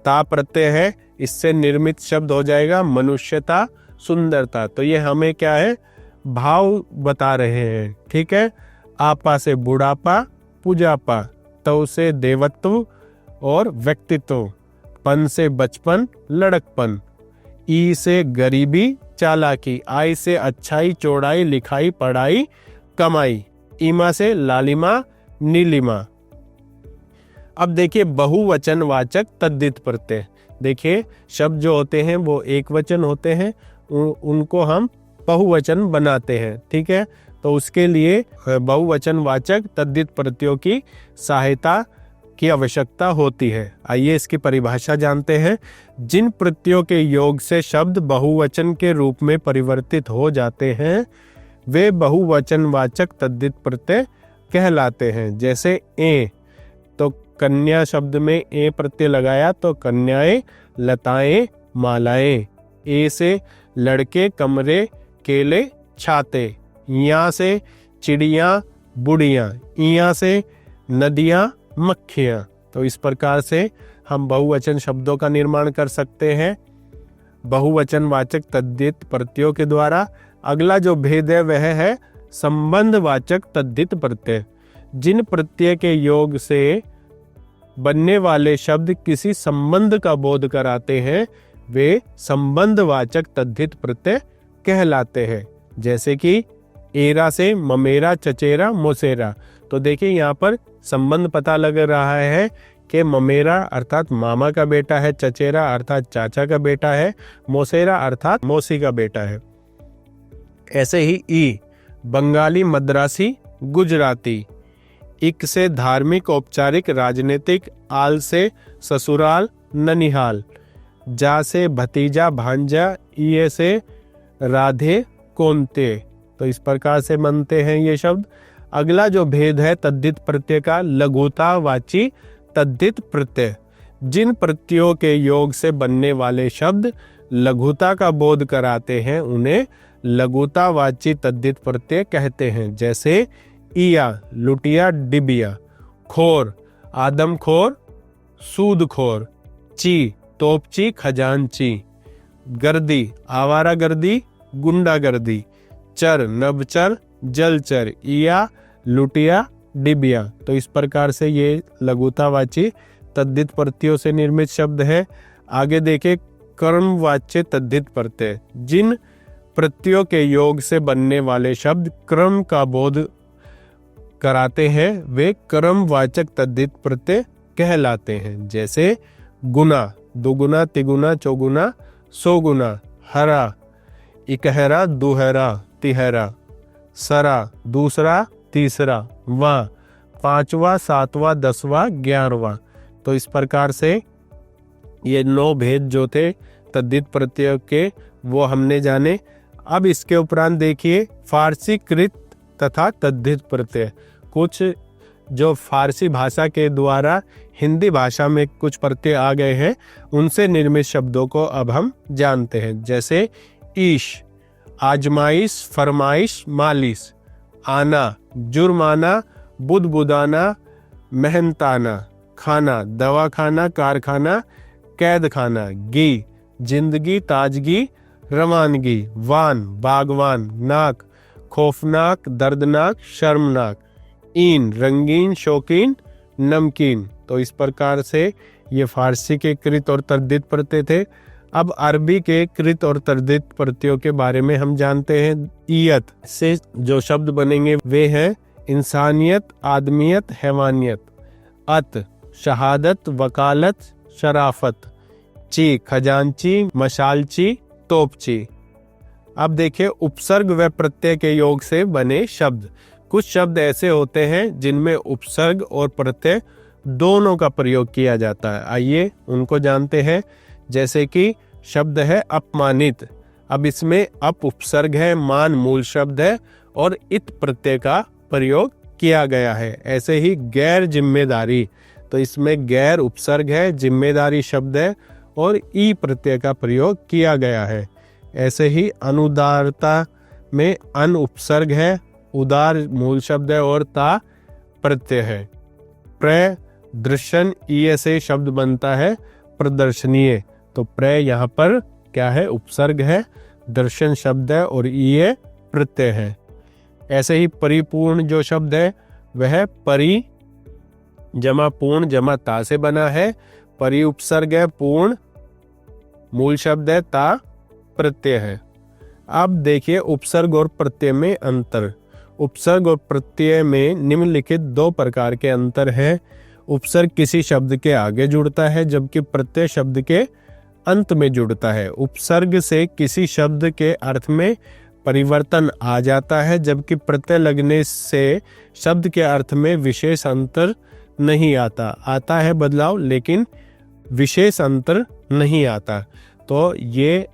ता प्रत्यय है, इससे निर्मित शब्द हो जाएगा मनुष्यता, सुंदरता। तो ये हमें क्या है, भाव बता रहे हैं। ठीक है। आपा से बुढ़ापा, पुजापा। तव से देवत्व और व्यक्तित्व। पन से बचपन, लड़कपन। ई से गरीबी, चालाकी। आई से अच्छाई, चौड़ाई, लिखाई, पढ़ाई, कमाई। ईमा से लालिमा, नीलिमा। अब देखिए बहुवचनवाचक तद्धित प्रत्यय। देखिए शब्द जो होते हैं वो एक वचन होते हैं, उनको हम बहुवचन बनाते हैं। ठीक है। तो उसके लिए बहुवचनवाचक तद्धित प्रत्ययों की सहायता की आवश्यकता होती है। आइए इसकी परिभाषा जानते हैं। जिन प्रत्ययों के योग से शब्द बहुवचन के रूप में परिवर्तित हो जाते हैं वे बहुवचनवाचक तद्धित प्रत्यय कहलाते हैं। जैसे ए, तो कन्या शब्द में ए प्रत्यय लगाया तो कन्याएं, लताएं, मालाएं। ए से लड़के, कमरे, केले, छाते। यहाँ से चिड़िया, बुढ़िया। यहाँ से नदियाँ, मक्खियाँ। तो इस प्रकार से हम बहुवचन शब्दों का निर्माण कर सकते हैं बहुवचनवाचक तद्धित प्रत्ययों के द्वारा। अगला जो भेद है वह है संबंधवाचक तद्धित प्रत्यय। जिन प्रत्यय के योग से बनने वाले शब्द किसी संबंध का बोध कराते हैं वे संबंधवाचक तद्धित प्रत्यय कहलाते हैं। जैसे कि एरा से ममेरा, चचेरा, मोसेरा। तो देखिए यहाँ पर संबंध पता लग रहा है कि ममेरा अर्थात मामा का बेटा है, चचेरा अर्थात चाचा का बेटा है, मोसेरा अर्थात मौसी का बेटा है। ऐसे ही ई बंगाली, मद्रासी, गुजराती। इक से धार्मिक, औपचारिक, राजनीतिक। आल से ससुराल, ननिहाल। जा से भतीजा, भांजा। ये से राधे, कोंते। तो इस प्रकार से बनते हैं ये शब्द। अगला जो भेद है तद्धित प्रत्यय का, लघुतावाची तद्धित प्रत्यय। जिन प्रत्ययों के योग से बनने वाले शब्द लघुता का बोध कराते हैं उन्हें लघुतावाची तद्धित प्रत्यय कहते हैं। जैसे इया, लुटिया, डिबिया। खोर, आदमखोर, सूदखोर। ची, तोपची, खजांची। गर्दी, आवारागर्दी, गुंडागर्दी। चर, नभचर, जलचर। इया, लुटिया, डिबिया। तो इस प्रकार से ये लघुतावाची तद्धित प्रत्ययों से निर्मित शब्द है। आगे देखें कर्मवाच्य तद्धित प्रत्यय। जिन प्रत्ययों के योग से बनने वाले शब्द क्रम का बोध कराते हैं वे क्रमवाचक तद्धित प्रत्यय कहलाते हैं। जैसे गुना, दुगुना, तिगुना, चौगुना, सौगुना। हरा, इकहरा, दुहरा, तिहरा। सरा, दूसरा, तीसरा। वां, पांचवा, सातवां, 10वां, 11वां। तो इस प्रकार से ये 9 भेद जो थे तद्धित प्रत्यय के वो हमने जाने। अब इसके उपरांत देखिए फारसी कृत तथा तद्धित प्रत्यय। कुछ जो फारसी भाषा के द्वारा हिंदी भाषा में कुछ प्रत्यय आ गए हैं उनसे निर्मित शब्दों को अब हम जानते हैं। जैसे ईश, आजमाइश, फरमाइश, मालिश। आना, जुर्माना, बुदबुदाना, मेहनताना। खाना, दवाखाना, कारखाना, कैद खाना। गी, जिंदगी, ताजगी, रवानगी। वान, बागवान। नाक, खौफनाक, दर्दनाक, शर्मनाक। ईन, रंगीन, शौकीन, नमकीन। तो इस प्रकार से ये फारसी के कृत और तद्धित प्रत्यय थे। अब अरबी के कृत और तद्धित प्रत्ययों के बारे में हम जानते हैं। ईयत से जो शब्द बनेंगे वे हैं इंसानियत, आदमियत, हैवानियत। अत, शहादत, वकालत, शराफत। ची, खजांची, मशालची, तोपची। अब देखिए उपसर्ग व प्रत्यय के योग से बने शब्द। कुछ शब्द ऐसे होते हैं जिनमें उपसर्ग और प्रत्यय दोनों का प्रयोग किया जाता है। आइए उनको जानते हैं। जैसे कि शब्द है अपमानित। अब इसमें अप उपसर्ग है, मान मूल शब्द है और इत प्रत्यय का प्रयोग किया गया है। ऐसे ही गैर जिम्मेदारी, तो इसमें गैर उपसर्ग है, जिम्मेदारी शब्द है और ई प्रत्यय का प्रयोग किया गया है। ऐसे ही अनुदारता में अन उपसर्ग है, उदार मूल शब्द है और ता प्रत्यय है। प्रदर्शन ई से शब्द बनता है प्रदर्शनीय। तो प्र यहाँ पर क्या है, उपसर्ग है, दर्शन शब्द है और ये प्रत्यय है। ऐसे ही परिपूर्ण जो शब्द है वह परि जमा पूर्ण जमा ता से बना है। परि उपसर्ग है, पूर्ण मूल शब्द है, ता प्रत्यय है। अब देखिए उपसर्ग और प्रत्यय में अंतर। उपसर्ग और प्रत्यय में निम्नलिखित 2 प्रकार के अंतर है। उपसर्ग किसी शब्द के आगे जुड़ता है जबकि प्रत्यय शब्द के अंत में जुड़ता है। उपसर्ग से किसी शब्द के अर्थ में परिवर्तन आ जाता है जबकि प्रत्यय लगने से शब्द के अर्थ में विशेष अंतर नहीं आता है बदलाव, लेकिन विशेष अंतर नहीं आता। तो ये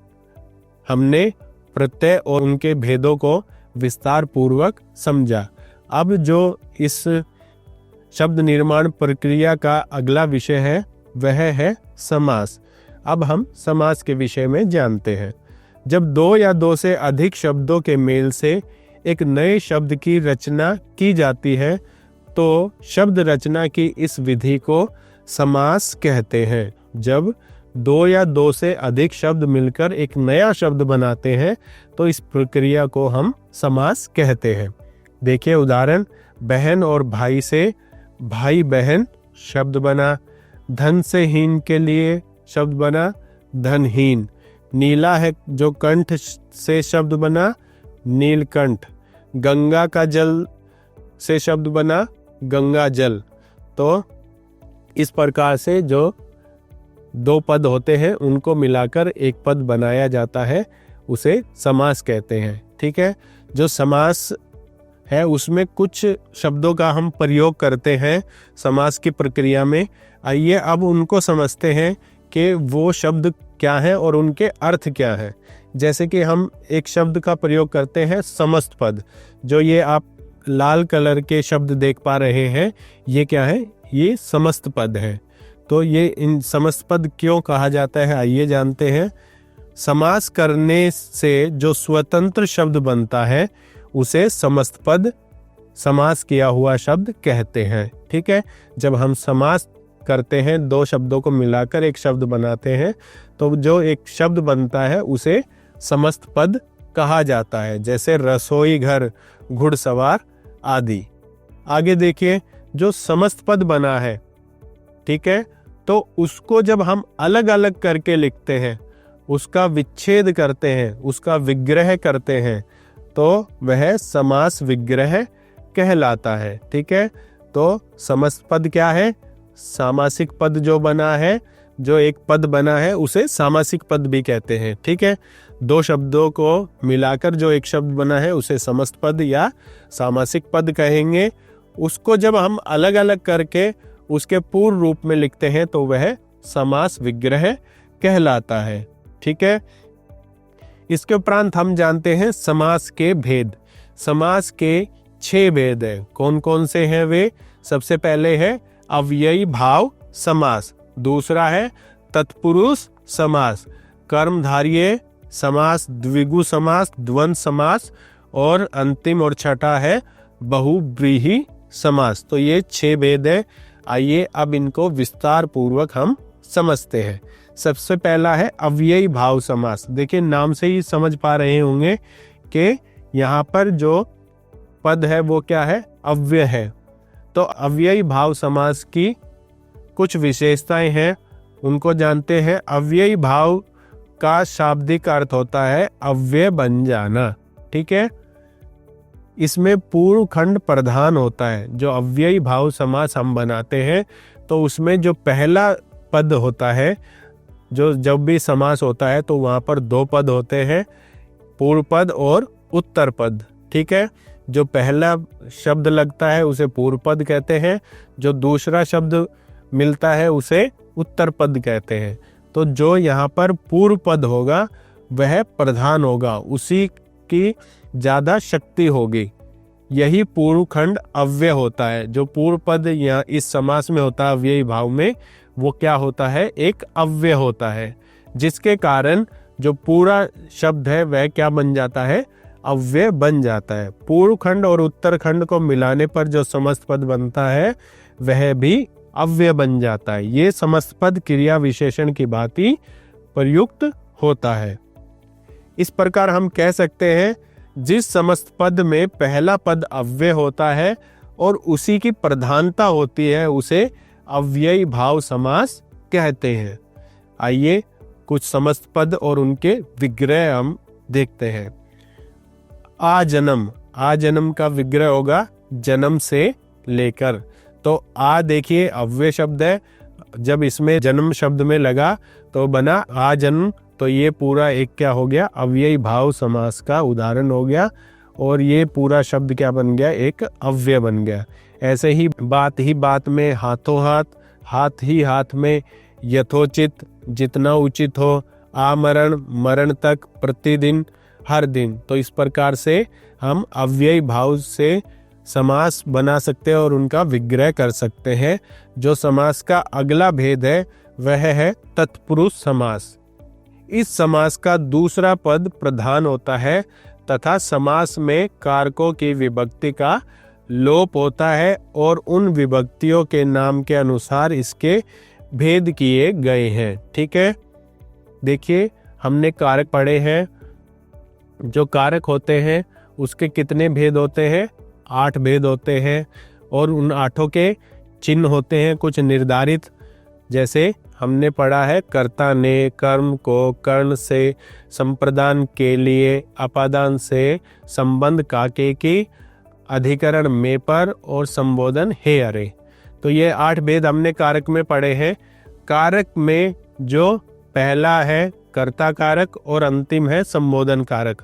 हमने प्रत्यय और उनके भेदों को विस्तार पूर्वक समझा। अब जो इस शब्द निर्माण प्रक्रिया का अगला विषय है वह है समास। अब हम समास के विषय में जानते हैं। जब दो या दो से अधिक शब्दों के मेल से एक नए शब्द की रचना की जाती है तो शब्द रचना की इस विधि को समास कहते हैं। जब दो या दो से अधिक शब्द मिलकर एक नया शब्द बनाते हैं तो इस प्रक्रिया को हम समास कहते हैं। देखिए उदाहरण, बहन और भाई से भाई बहन शब्द बना, धन से हीन के लिए शब्द बना धनहीन, नीला है जो कंठ से शब्द बना नीलकंठ, गंगा का जल से शब्द बना गंगा जल। तो इस प्रकार से जो दो पद होते हैं उनको मिलाकर एक पद बनाया जाता है, उसे समास कहते हैं। ठीक है, जो समास है उसमें कुछ शब्दों का हम प्रयोग करते हैं समास की प्रक्रिया में। आइए अब उनको समझते हैं कि वो शब्द क्या है और उनके अर्थ क्या है। जैसे कि हम एक शब्द का प्रयोग करते हैं समस्त पद। जो ये आप लाल कलर के शब्द देख पा रहे हैं, ये क्या है? ये समस्त पद है। तो ये इन समस्त पद क्यों कहा जाता है, आइए जानते हैं। समास करने से जो स्वतंत्र शब्द बनता है उसे समस्त पद, समास किया हुआ शब्द कहते हैं। ठीक है, जब हम समास करते हैं, दो शब्दों को मिलाकर एक शब्द बनाते हैं, तो जो एक शब्द बनता है उसे समस्त पद कहा जाता है। जैसे रसोई घर, घुड़सवार आदि। आगे देखिए, जो समस्त पद बना है, ठीक है, तो उसको जब हम अलग अलग करके लिखते हैं, उसका विच्छेद करते हैं, उसका विग्रह करते हैं, तो वह समास विग्रह कहलाता है। ठीक है, तो समस्त पद क्या है? सामासिक पद जो बना है, जो एक पद बना है उसे सामासिक पद भी कहते हैं। ठीक है, दो शब्दों को मिलाकर जो एक शब्द बना है उसे समस्त पद या सामासिक पद कहेंगे। उसको जब हम अलग अलग करके उसके पूर्ण रूप में लिखते हैं तो वह समास विग्रह कहलाता है। ठीक है, इसके उपरांत हम जानते हैं समास के भेद। समास के 6 भेद हैं। कौन कौन से हैं वे? सबसे पहले है अव्ययी भाव समास, दूसरा है तत्पुरुष समास, कर्मधारय समास, द्विगु समास, द्वंद्व समास, और अंतिम और छठा है बहुव्रीहि समास। तो ये 6 भेद है। आइए अब इनको विस्तार पूर्वक हम समझते हैं। सबसे पहला है अव्ययी भाव समास। देखिए नाम से ही समझ पा रहे होंगे कि यहाँ पर जो पद है वो क्या है? अव्यय है। तो अव्ययी भाव समास की कुछ विशेषताएं हैं, उनको जानते हैं। अव्ययी भाव का शाब्दिक अर्थ होता है अव्यय बन जाना। ठीक है, इसमें पूर्व खंड प्रधान होता है। जो अव्ययी भाव समास हम बनाते हैं तो उसमें जो पहला पद होता है, जो जब भी समास होता है तो वहां पर 2 पद होते हैं, पूर्व पद और उत्तर पद। ठीक है, जो पहला शब्द लगता है उसे पूर्व पद कहते हैं, जो दूसरा शब्द मिलता है उसे उत्तर पद कहते हैं। तो जो यहाँ पर पूर्व पद होगा वह प्रधान होगा, उसी की ज्यादा शक्ति होगी। यही पूर्व खंड अव्यय होता है। जो पूर्व पद यहाँ इस समास में होता है अव्ययी भाव में, वो क्या होता है? एक अव्यय होता है, जिसके कारण जो पूरा शब्द है वह क्या बन जाता है? अव्यय बन जाता है। पूर्व खंड और उत्तर खंड को मिलाने पर जो समस्त पद बनता है वह भी अव्यय बन जाता है। ये समस्त पद क्रिया विशेषण की भांति प्रयुक्त होता है। इस प्रकार हम कह सकते हैं जिस समस्त पद में पहला पद अव्यय होता है और उसी की प्रधानता होती है उसे अव्ययी भाव समास कहते हैं। आइए कुछ समस्त पद और उनके विग्रह हम देखते हैं। आ जन्म का विग्रह होगा जन्म से लेकर। तो आ देखिए अव्यय शब्द है, जब इसमें जन्म शब्द में लगा तो बना आ जन्म। तो ये पूरा एक क्या हो गया? अव्ययी भाव समास का उदाहरण हो गया, और ये पूरा शब्द क्या बन गया? एक अव्यय बन गया। ऐसे ही बात में, हाथों हाथ, हाथ ही हाथ में, यथोचित जितना उचित हो, आमरण मरण तक, प्रतिदिन हर दिन। तो इस प्रकार से हम अव्ययी भाव से समास बना सकते हैं और उनका विग्रह कर सकते हैं। जो समास का अगला भेद है वह है तत्पुरुष समास। इस समास का दूसरा पद प्रधान होता है तथा समास में कारकों की विभक्ति का लोप होता है और उन विभक्तियों के नाम के अनुसार इसके भेद किए गए हैं। ठीक है, देखिए हमने कारक पढ़े हैं। जो कारक होते हैं उसके कितने भेद होते हैं? 8 भेद होते हैं और उन 8 के चिन्ह होते हैं कुछ निर्धारित। जैसे हमने पढ़ा है कर्ता ने, कर्म को, कर्ण से, संप्रदान के लिए, अपादान से, संबंध काके की, अधिकरण में पर और संबोधन हे अरे। तो ये 8 भेद हमने कारक में पढ़े हैं। कारक में जो पहला है कर्ता कारक और अंतिम है संबोधन कारक,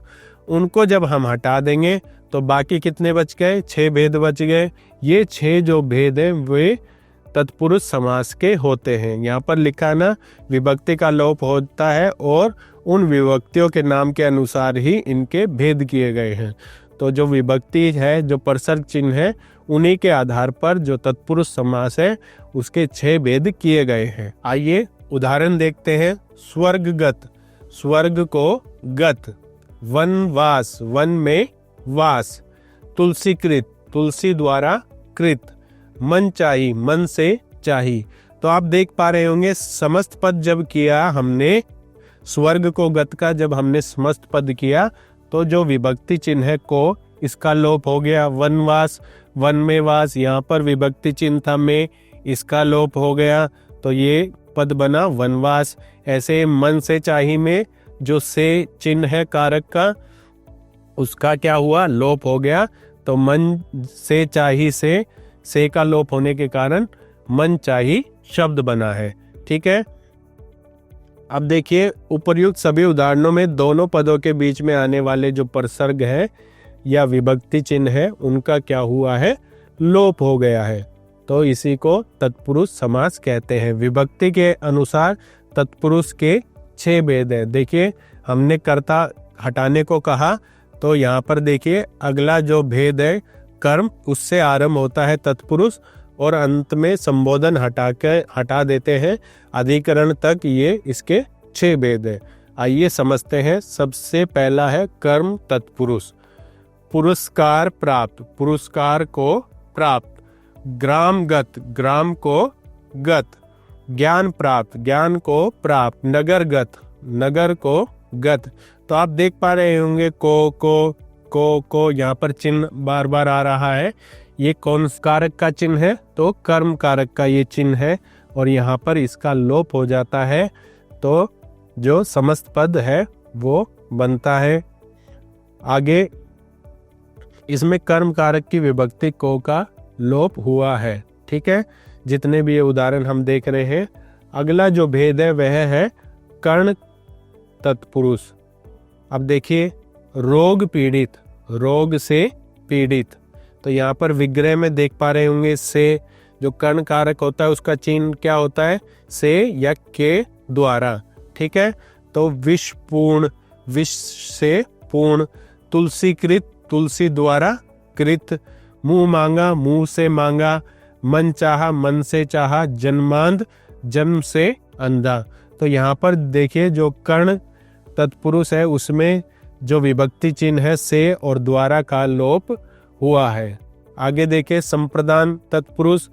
उनको जब हम हटा देंगे तो बाकी कितने बच गए? 6 भेद बच गए। ये 6 जो भेद हैं वे तत्पुरुष समास के होते हैं। यहाँ पर लिखा ना, विभक्ति का लोप होता है और उन विभक्तियों के नाम के अनुसार ही इनके भेद किए गए हैं। तो जो विभक्ति है, जो परसर्ग चिन्ह है, उन्हीं के आधार पर जो तत्पुरुष समास है उसके 6 भेद किए गए हैं। आइए उदाहरण देखते हैं। स्वर्गगत, स्वर्ग को गत। वनवास, वन में वास। तुलसीकृत, तुलसी द्वारा कृत। मन चाही, मन से चाही। तो आप देख पा रहे होंगे समस्त पद जब किया हमने, स्वर्ग को गत का जब हमने समस्त पद किया तो जो विभक्ति चिन्ह है को, इसका लोप हो गया। वनवास, वन में वास, यहाँ पर विभक्ति चिन्ह था में, इसका लोप हो गया तो ये पद बना वनवास। ऐसे मन से चाही में जो से चिन्ह है कारक का, उसका क्या हुआ? लोप हो गया। तो मन से चाही से का लोप होने के कारण मन चाही शब्द बना है। ठीक है, अब देखिए उपर्युक्त सभी उदाहरणों में दोनों पदों के बीच में आने वाले जो परसर्ग है या विभक्ति चिन्ह है उनका क्या हुआ है? लोप हो गया है। तो इसी को तत्पुरुष समास कहते हैं। विभक्ति के अनुसार तत्पुरुष के 6 भेद है। देखिए हमने कर्ता हटाने को कहा तो यहाँ पर देखिए अगला जो भेद है कर्म, उससे आरंभ होता है तत्पुरुष और अंत में संबोधन हटा देते हैं अधिकरण तक। ये इसके 6 भेद है। आइए समझते हैं। सबसे पहला है कर्म तत्पुरुष। पुरस्कार प्राप्त, पुरस्कार को प्राप्त। ग्रामगत, ग्राम को गत। ज्ञान प्राप्त, ज्ञान को प्राप्त। नगरगत, नगर को गत। तो आप देख पा रहे होंगे को यहाँ पर चिन्ह बार बार आ रहा है। ये कौन कारक का चिन्ह है? तो कर्म कारक का ये चिन्ह है और यहाँ पर इसका लोप हो जाता है तो जो समस्त पद है वो बनता है। आगे इसमें कर्म कारक की विभक्ति को का लोप हुआ है। ठीक है, जितने भी ये उदाहरण हम देख रहे हैं। अगला जो भेद है वह है कर्ण तत्पुरुष। अब देखिए रोग पीड़ित, रोग से पीड़ित। तो यहाँ पर विग्रह में देख पा रहे होंगे से जो कर्ण कारक होता है उसका चिन्ह क्या होता है? से या के द्वारा। ठीक है, तो विष पूर्ण, विष से पूर्ण। तुलसीकृत, तुलसी द्वारा कृत। मुंह मांगा, मुंह से मांगा। मन चाहा, मन से चाहा। जन्मांध, जन्म से अंधा। तो यहाँ पर देखिए जो कर्ण तत्पुरुष है उसमें जो विभक्ति चिन्ह है से और द्वारा का लोप हुआ है। आगे देखिए संप्रदान तत्पुरुष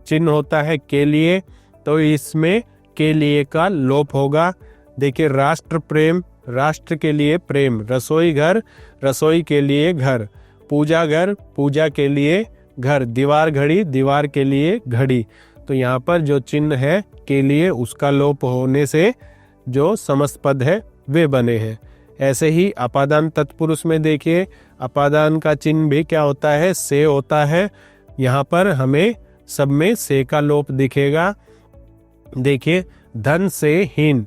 चिन्ह होता है के लिए, तो इसमें के लिए का लोप होगा। देखिए राष्ट्र प्रेम, राष्ट्र के लिए प्रेम। रसोई घर, रसोई के लिए घर। पूजा घर, पूजा के लिए घर। दीवार घड़ी, दीवार के लिए घड़ी। तो यहाँ पर जो चिन्ह है के लिए उसका लोप होने से जो समस्त पद है वे बने हैं। ऐसे ही अपादान तत्पुरुष में देखिए अपादान का चिन्ह भी क्या होता है? से होता है। यहाँ पर हमें सब में से का लोप दिखेगा। देखिए धन से हीन,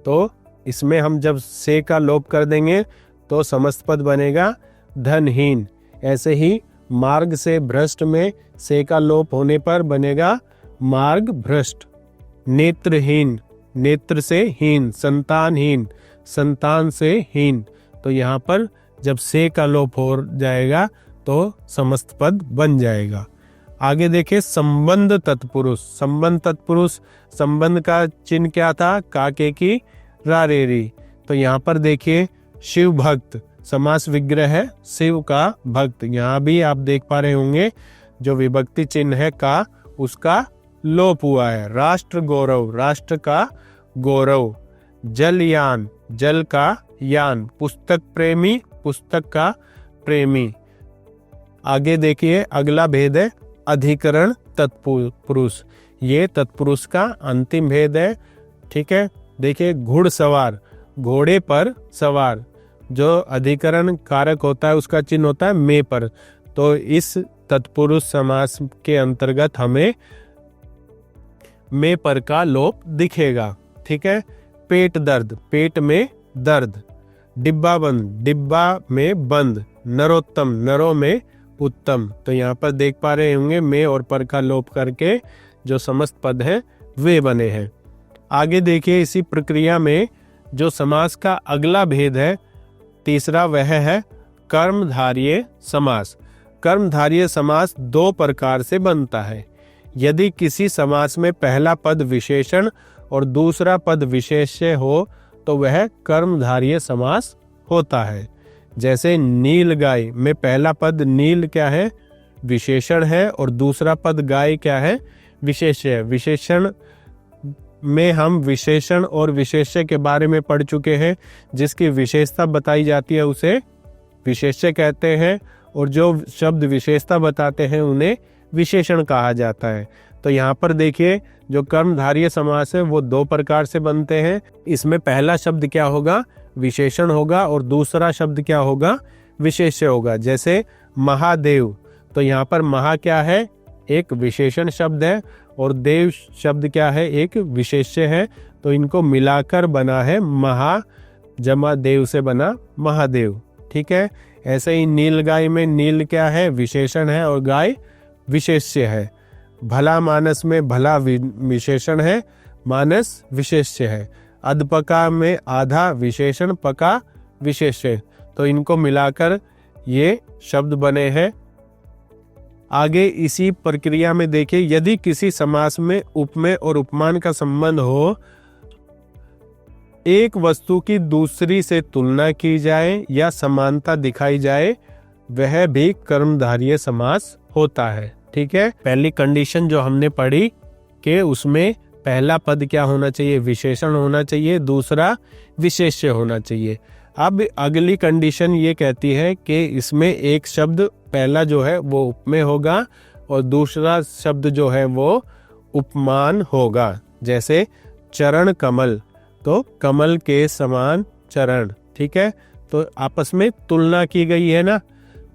तो इसमें हम जब से का लोप कर देंगे तो समस्त पद बनेगा धनहीन। ऐसे ही मार्ग से भ्रष्ट में से का लोप होने पर बनेगा मार्ग भ्रष्ट। नेत्रहीन, नेत्र से हीन। संतानहीन, संतान से हीन। तो यहाँ पर जब से का लोप हो जाएगा तो समस्त पद बन जाएगा। आगे देखिए संबंध तत्पुरुष। संबंध तत्पुरुष, संबंध का चिन्ह क्या था? काके की रारेरी। तो यहाँ पर देखिए शिव भक्त, समास विग्रह है शिव का भक्त। यहाँ भी आप देख पा रहे होंगे जो विभक्ति चिन्ह है का, उसका लोप हुआ है। राष्ट्र गौरव, राष्ट्र का गौरव। जलयान, जल का यान। पुस्तक प्रेमी, पुस्तक का प्रेमी। आगे देखिए अगला भेद है अधिकरण तत्पुरुष। ये तत्पुरुष का अंतिम भेद है। ठीक है, देखिए घुड़सवार, घोड़े पर सवार। जो अधिकरण कारक होता है उसका चिन्ह होता है में पर। तो इस तत्पुरुष समास के अंतर्गत हमें में पर का लोप दिखेगा। ठीक है, पेट दर्द, पेट में दर्द। डिब्बा बंद, डिब्बा में बंद। नरोत्तम, नरों में उत्तम। तो यहाँ पर देख पा रहे होंगे में और पर का लोप करके जो समस्त पद हैं वे बने हैं। आगे देखिए इसी प्रक्रिया में जो समास का अगला भेद है तीसरा, वह है कर्मधारय समास। कर्मधारय समास दो प्रकार से बनता है। यदि किसी समास में पहला पद विशेषण और दूसरा पद विशेष्य हो तो वह कर्मधारय समास होता है। जैसे नील गाय में पहला पद नील क्या है? विशेषण है, और दूसरा पद गाय क्या है? विशेष्य है। विशेषण में हम विशेषण और विशेष्य के बारे में पढ़ चुके हैं। जिसकी विशेषता बताई जाती है उसे विशेष्य कहते हैं, और जो शब्द विशेषता बताते हैं उन्हें विशेषण कहा जाता है। तो यहाँ पर देखिए जो कर्मधारय समास है वो दो प्रकार से बनते हैं। इसमें पहला शब्द क्या होगा? विशेषण होगा, और दूसरा शब्द क्या होगा? विशेष्य होगा। जैसे महादेव, तो यहाँ पर महा क्या है? एक विशेषण शब्द है, और देव शब्द क्या है? एक विशेष्य है। तो इनको मिलाकर बना है महा जमा देव से बना महादेव। ठीक है, ऐसे ही नील गाय में नील क्या है? विशेषण है, और गाय विशेष्य है। भला मानस में भला विशेषण है, मानस विशेष्य है। अधपका में आधा विशेषण, पका विशेष्य। तो इनको मिलाकर ये शब्द बने हैं। आगे इसी प्रक्रिया में देखिए यदि किसी समास में उपमेय और उपमान का संबंध हो, एक वस्तु की दूसरी से तुलना की जाए या समानता दिखाई जाए, वह भी कर्मधारय समास होता है। ठीक है, पहली कंडीशन जो हमने पढ़ी कि उसमें पहला पद क्या होना चाहिए? विशेषण होना चाहिए, दूसरा विशेष्य होना चाहिए। अब अगली कंडीशन ये कहती है कि इसमें एक शब्द पहला जो है वो उपमेय होगा, और दूसरा शब्द जो है वो उपमान होगा। जैसे चरण कमल, तो कमल के समान चरण। ठीक है, तो आपस में तुलना की गई है ना,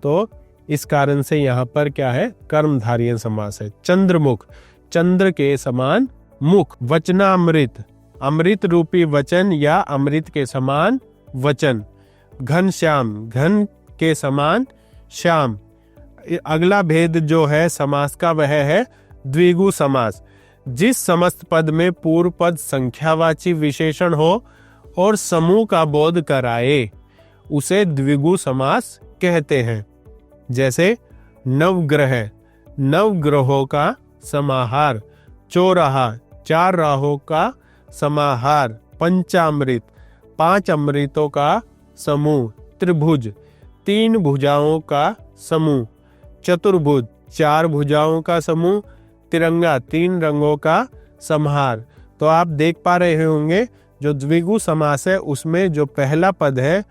तो इस कारण से यहाँ पर क्या है? कर्मधारय समास है। चंद्रमुख, चंद्र के समान मुख। वचनामृत, अमृत रूपी वचन या अमृत के समान वचन। घनश्याम, घन के समान श्याम। अगला भेद जो है समास का वह है द्विगु समास। जिस समस्त पद में पूर्व पद संख्यावाची विशेषण हो और समूह का बोध कराए उसे द्विगु समास कहते हैं। जैसे नवग्रह, नवग्रहों का समाहार। चौराहा, चार राहों का समाहार। पंचामृत, पांच अमृतों का समूह। त्रिभुज, तीन भुजाओं का समूह। चतुर्भुज, चार भुजाओं का समूह। तिरंगा, तीन रंगों का समाहार। तो आप देख पा रहे होंगे जो द्विगु समास है उसमें जो पहला पद है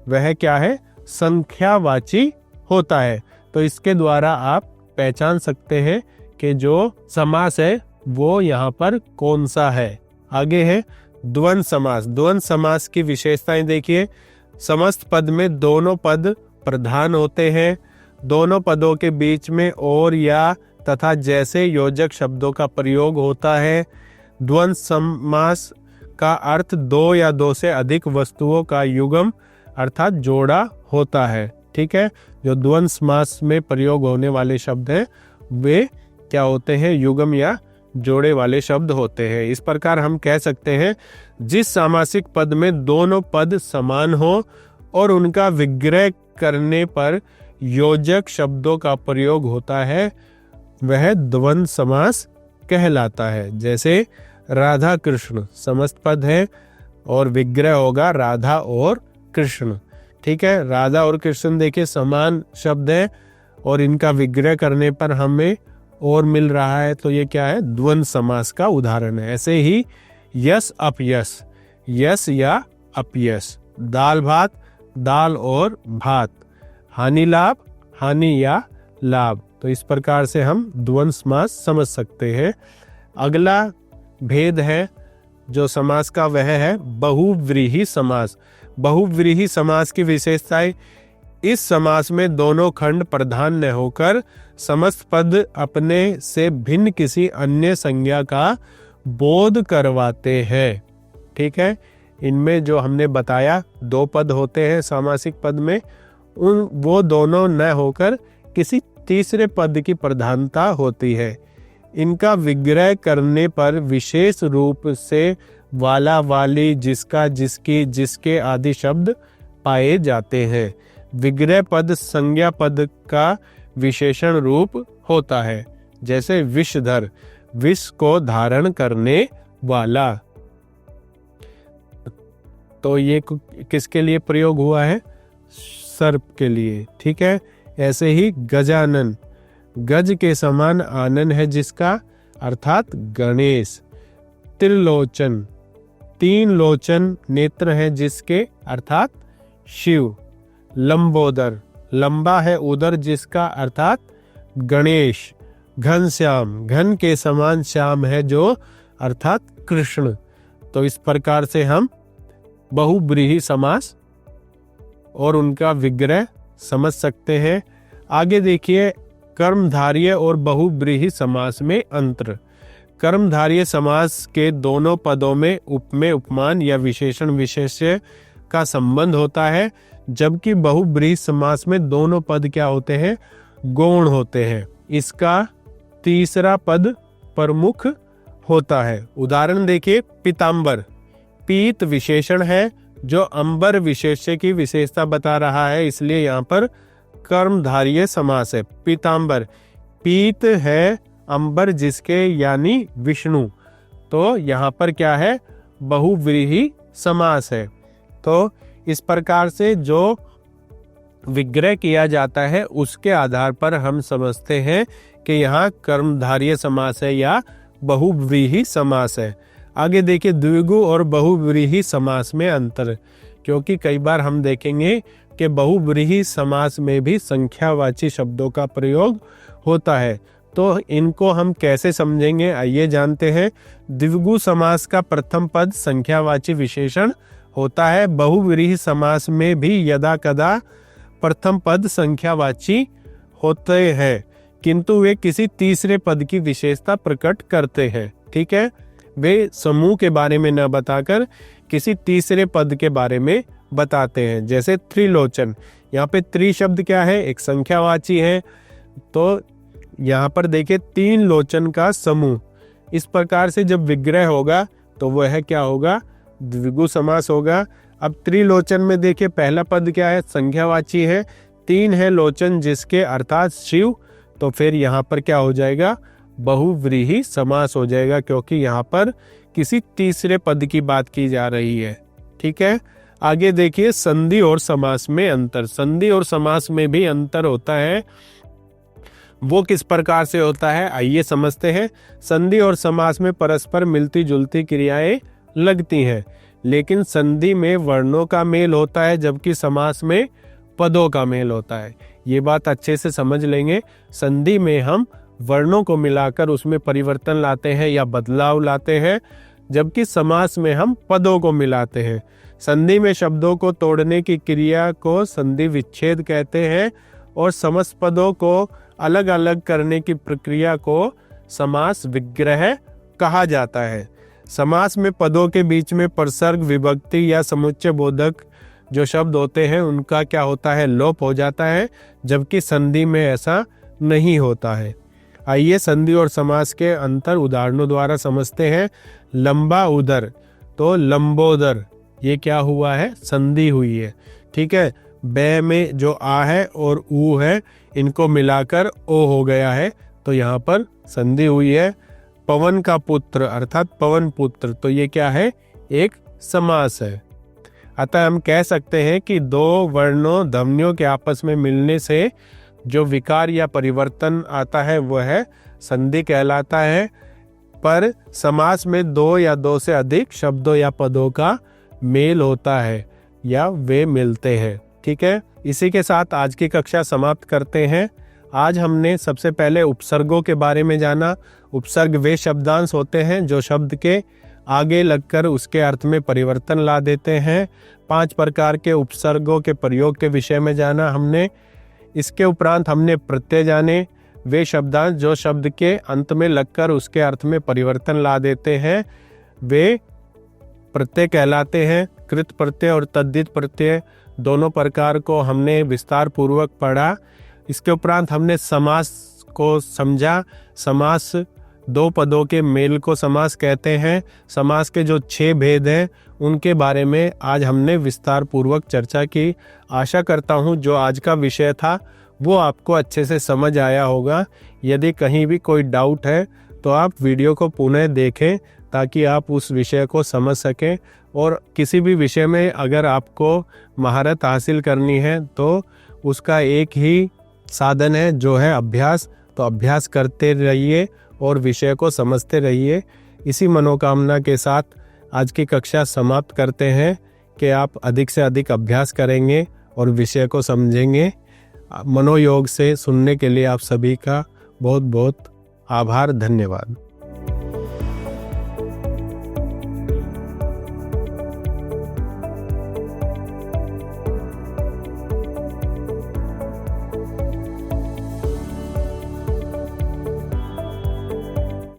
वह क्या है? संख्यावाची होता है। तो इसके द्वारा आप पहचान सकते हैं कि जो समास है वो यहाँ पर कौन सा है। आगे है द्वंद्व समास। द्वंद्व समास की विशेषताएं देखिए। समस्त पद में दोनों पद प्रधान होते हैं। दोनों पदों के बीच में और या तथा जैसे योजक शब्दों का प्रयोग होता है। द्वंद्व समास का अर्थ दो या दो से अधिक वस्तुओं का युगम अर्थात जोड़ा होता है। ठीक है, जो द्वंद्व समास में प्रयोग होने वाले शब्द हैं वे क्या होते हैं? युगम या जोड़े वाले शब्द होते हैं। इस प्रकार हम कह सकते हैं जिस सामासिक पद में दोनों पद समान हो और उनका विग्रह करने पर योजक शब्दों का प्रयोग होता है वह द्वंद्व समास कहलाता है। जैसे राधा कृष्ण समस्त पद है और विग्रह होगा राधा और कृष्ण। ठीक है, राधा और कृष्ण देखिए समान शब्द है और इनका विग्रह करने पर हमें और मिल रहा है, तो ये क्या है, द्वंद्व समास का उदाहरण है। ऐसे ही यश अपयश, यश या अपयश, दाल भात, दाल और भात, हानि लाभ, हानि या लाभ। तो इस प्रकार से हम द्वंद्व समास समझ सकते हैं। अगला भेद है जो समास का वह है बहुव्रीहि समास। बहुव्रीहि समास की विशेषताएं, इस समास में दोनों खंड प्रधान न होकर समस्त पद अपने से भिन्न किसी अन्य संज्ञा का बोध करवाते हैं। ठीक है, इनमें जो हमने बताया 2 पद होते हैं सामासिक पद में, वो दोनों न होकर किसी तीसरे पद की प्रधानता होती है। इनका विग्रह करने पर विशेष रूप से वाला, वाली, जिसका, जिसकी, जिसके आदि शब्द पाए जाते हैं। विग्रह पद संज्ञा पद का विशेषण रूप होता है। जैसे विषधर, विष को धारण करने वाला, तो ये किसके लिए प्रयोग हुआ है, सर्प के लिए। ठीक है, ऐसे ही गजानन, गज के समान आनन है जिसका, अर्थात गणेश। त्रिलोचन, 3 लोचन नेत्र है जिसके, अर्थात शिव। लंबोदर, लंबा है उदर जिसका, अर्थात गणेश। घनश्याम, घन के समान श्याम है जो, अर्थात कृष्ण। तो इस प्रकार से हम बहुव्रीहि समास और उनका विग्रह समझ सकते हैं। आगे देखिए कर्मधारय और बहुव्रीहि समास में अंतर। कर्मधारय समास के दोनों पदों में उपमेय, उपमान या विशेषण विशेष्य का संबंध होता है, जबकि बहुव्रीहि समास में दोनों पद क्या होते हैं, गौण होते हैं। इसका तीसरा पद प्रमुख होता है। उदाहरण देखिए, पीतांबर, पीत विशेषण है जो अंबर विशेष्य की विशेषता बता रहा है, इसलिए यहाँ पर कर्मधारय समास है। पीतांबर, पीत है अंबर जिसके, यानी विष्णु, तो यहाँ पर क्या है, बहुव्रीहि समास है। तो इस प्रकार से जो विग्रह किया जाता है उसके आधार पर हम समझते हैं कि यहाँ कर्मधारय समास है या बहुव्रीहि समास है। आगे देखिए द्विगु और बहुव्रीहि समास में अंतर, क्योंकि कई बार हम देखेंगे कि बहुव्रीहि समास में भी संख्यावाची शब्दों का प्रयोग होता है। तो इनको हम कैसे समझेंगे, आइए जानते हैं। द्विगु समास का प्रथम पद संख्यावाची विशेषण होता है। बहुव्रीहि समास में भी यदा कदा प्रथम पद संख्यावाची होते हैं, किंतु वे किसी तीसरे पद की विशेषता प्रकट करते हैं। ठीक है, वे समूह के बारे में न बताकर किसी तीसरे पद के बारे में बताते हैं। जैसे त्रिलोचन, यहाँ पे त्रि शब्द क्या है, एक संख्यावाची है, तो यहाँ पर देखिए 3 लोचन का समूह। इस प्रकार से जब विग्रह होगा तो वह क्या होगा, द्विगु समास होगा। अब त्रिलोचन में देखिए पहला पद क्या है, संख्यावाची है, 3 है लोचन जिसके, अर्थात शिव, तो फिर यहाँ पर क्या हो जाएगा, बहुव्रीहि समास हो जाएगा, क्योंकि यहाँ पर किसी तीसरे पद की बात की जा रही है। ठीक है, आगे देखिए संधि और समास में अंतर। संधि और समास में भी अंतर होता है, वो किस प्रकार से होता है आइए समझते हैं। संधि और समास में परस्पर मिलती जुलती क्रियाएं लगती हैं, लेकिन संधि में वर्णों का मेल होता है जबकि समास में पदों का मेल होता है। ये बात अच्छे से समझ लेंगे। संधि में हम वर्णों को मिलाकर उसमें परिवर्तन लाते हैं या बदलाव लाते हैं, जबकि समास में हम पदों को मिलाते हैं। संधि में शब्दों को तोड़ने की क्रिया को संधि विच्छेद कहते हैं और समस्त पदों को अलग अलग करने की प्रक्रिया को समास विग्रह कहा जाता है। समास में पदों के बीच में प्रसर्ग, विभक्ति या समुच्चय बोधक जो शब्द होते हैं उनका क्या होता है, लोप हो जाता है, जबकि संधि में ऐसा नहीं होता है। आइए संधि और समास के अंतर उदाहरणों द्वारा समझते हैं। लंबा उदर, तो लंबोदर, ये क्या हुआ है, संधि हुई है। ठीक है, बे में जो आ है और ऊ है इनको मिलाकर ओ हो गया है, तो यहाँ पर संधि हुई है। पवन का पुत्र अर्थात पवन पुत्र, तो ये क्या है, एक समास है। अतः हम कह सकते हैं कि दो वर्णों ध्वनियों के आपस में मिलने से जो विकार या परिवर्तन आता है वह संधि कहलाता है। पर समास में दो या दो से अधिक शब्दों या पदों का मेल होता है या वे मिलते हैं। ठीक है, इसी के साथ आज की कक्षा समाप्त करते हैं। आज हमने सबसे पहले उपसर्गों के बारे में जाना। उपसर्ग वे शब्दांश होते हैं जो शब्द के आगे लगकर उसके अर्थ में परिवर्तन ला देते हैं। 5 प्रकार के उपसर्गों के प्रयोग के विषय में जाना हमने। इसके उपरांत हमने प्रत्यय जाने, वे शब्दांश जो शब्द के अंत में लगकर उसके अर्थ में परिवर्तन ला देते हैं वे प्रत्यय कहलाते हैं। कृत प्रत्यय और तद्धित प्रत्यय दोनों प्रकार को हमने विस्तार पूर्वक पढ़ा। इसके उपरांत हमने समास को समझा। समास दो पदों के मेल को समास कहते हैं। समास के जो 6 भेद हैं उनके बारे में आज हमने विस्तार पूर्वक चर्चा की। आशा करता हूँ जो आज का विषय था वो आपको अच्छे से समझ आया होगा। यदि कहीं भी कोई डाउट है तो आप वीडियो को पुनः देखें ताकि आप उस विषय को समझ सकें। और किसी भी विषय में अगर आपको महारत हासिल करनी है तो उसका एक ही साधन है जो है अभ्यास। तो अभ्यास करते रहिए और विषय को समझते रहिए। इसी मनोकामना के साथ आज की कक्षा समाप्त करते हैं कि आप अधिक से अधिक अभ्यास करेंगे और विषय को समझेंगे। मनोयोग से सुनने के लिए आप सभी का बहुत बहुत आभार, धन्यवाद।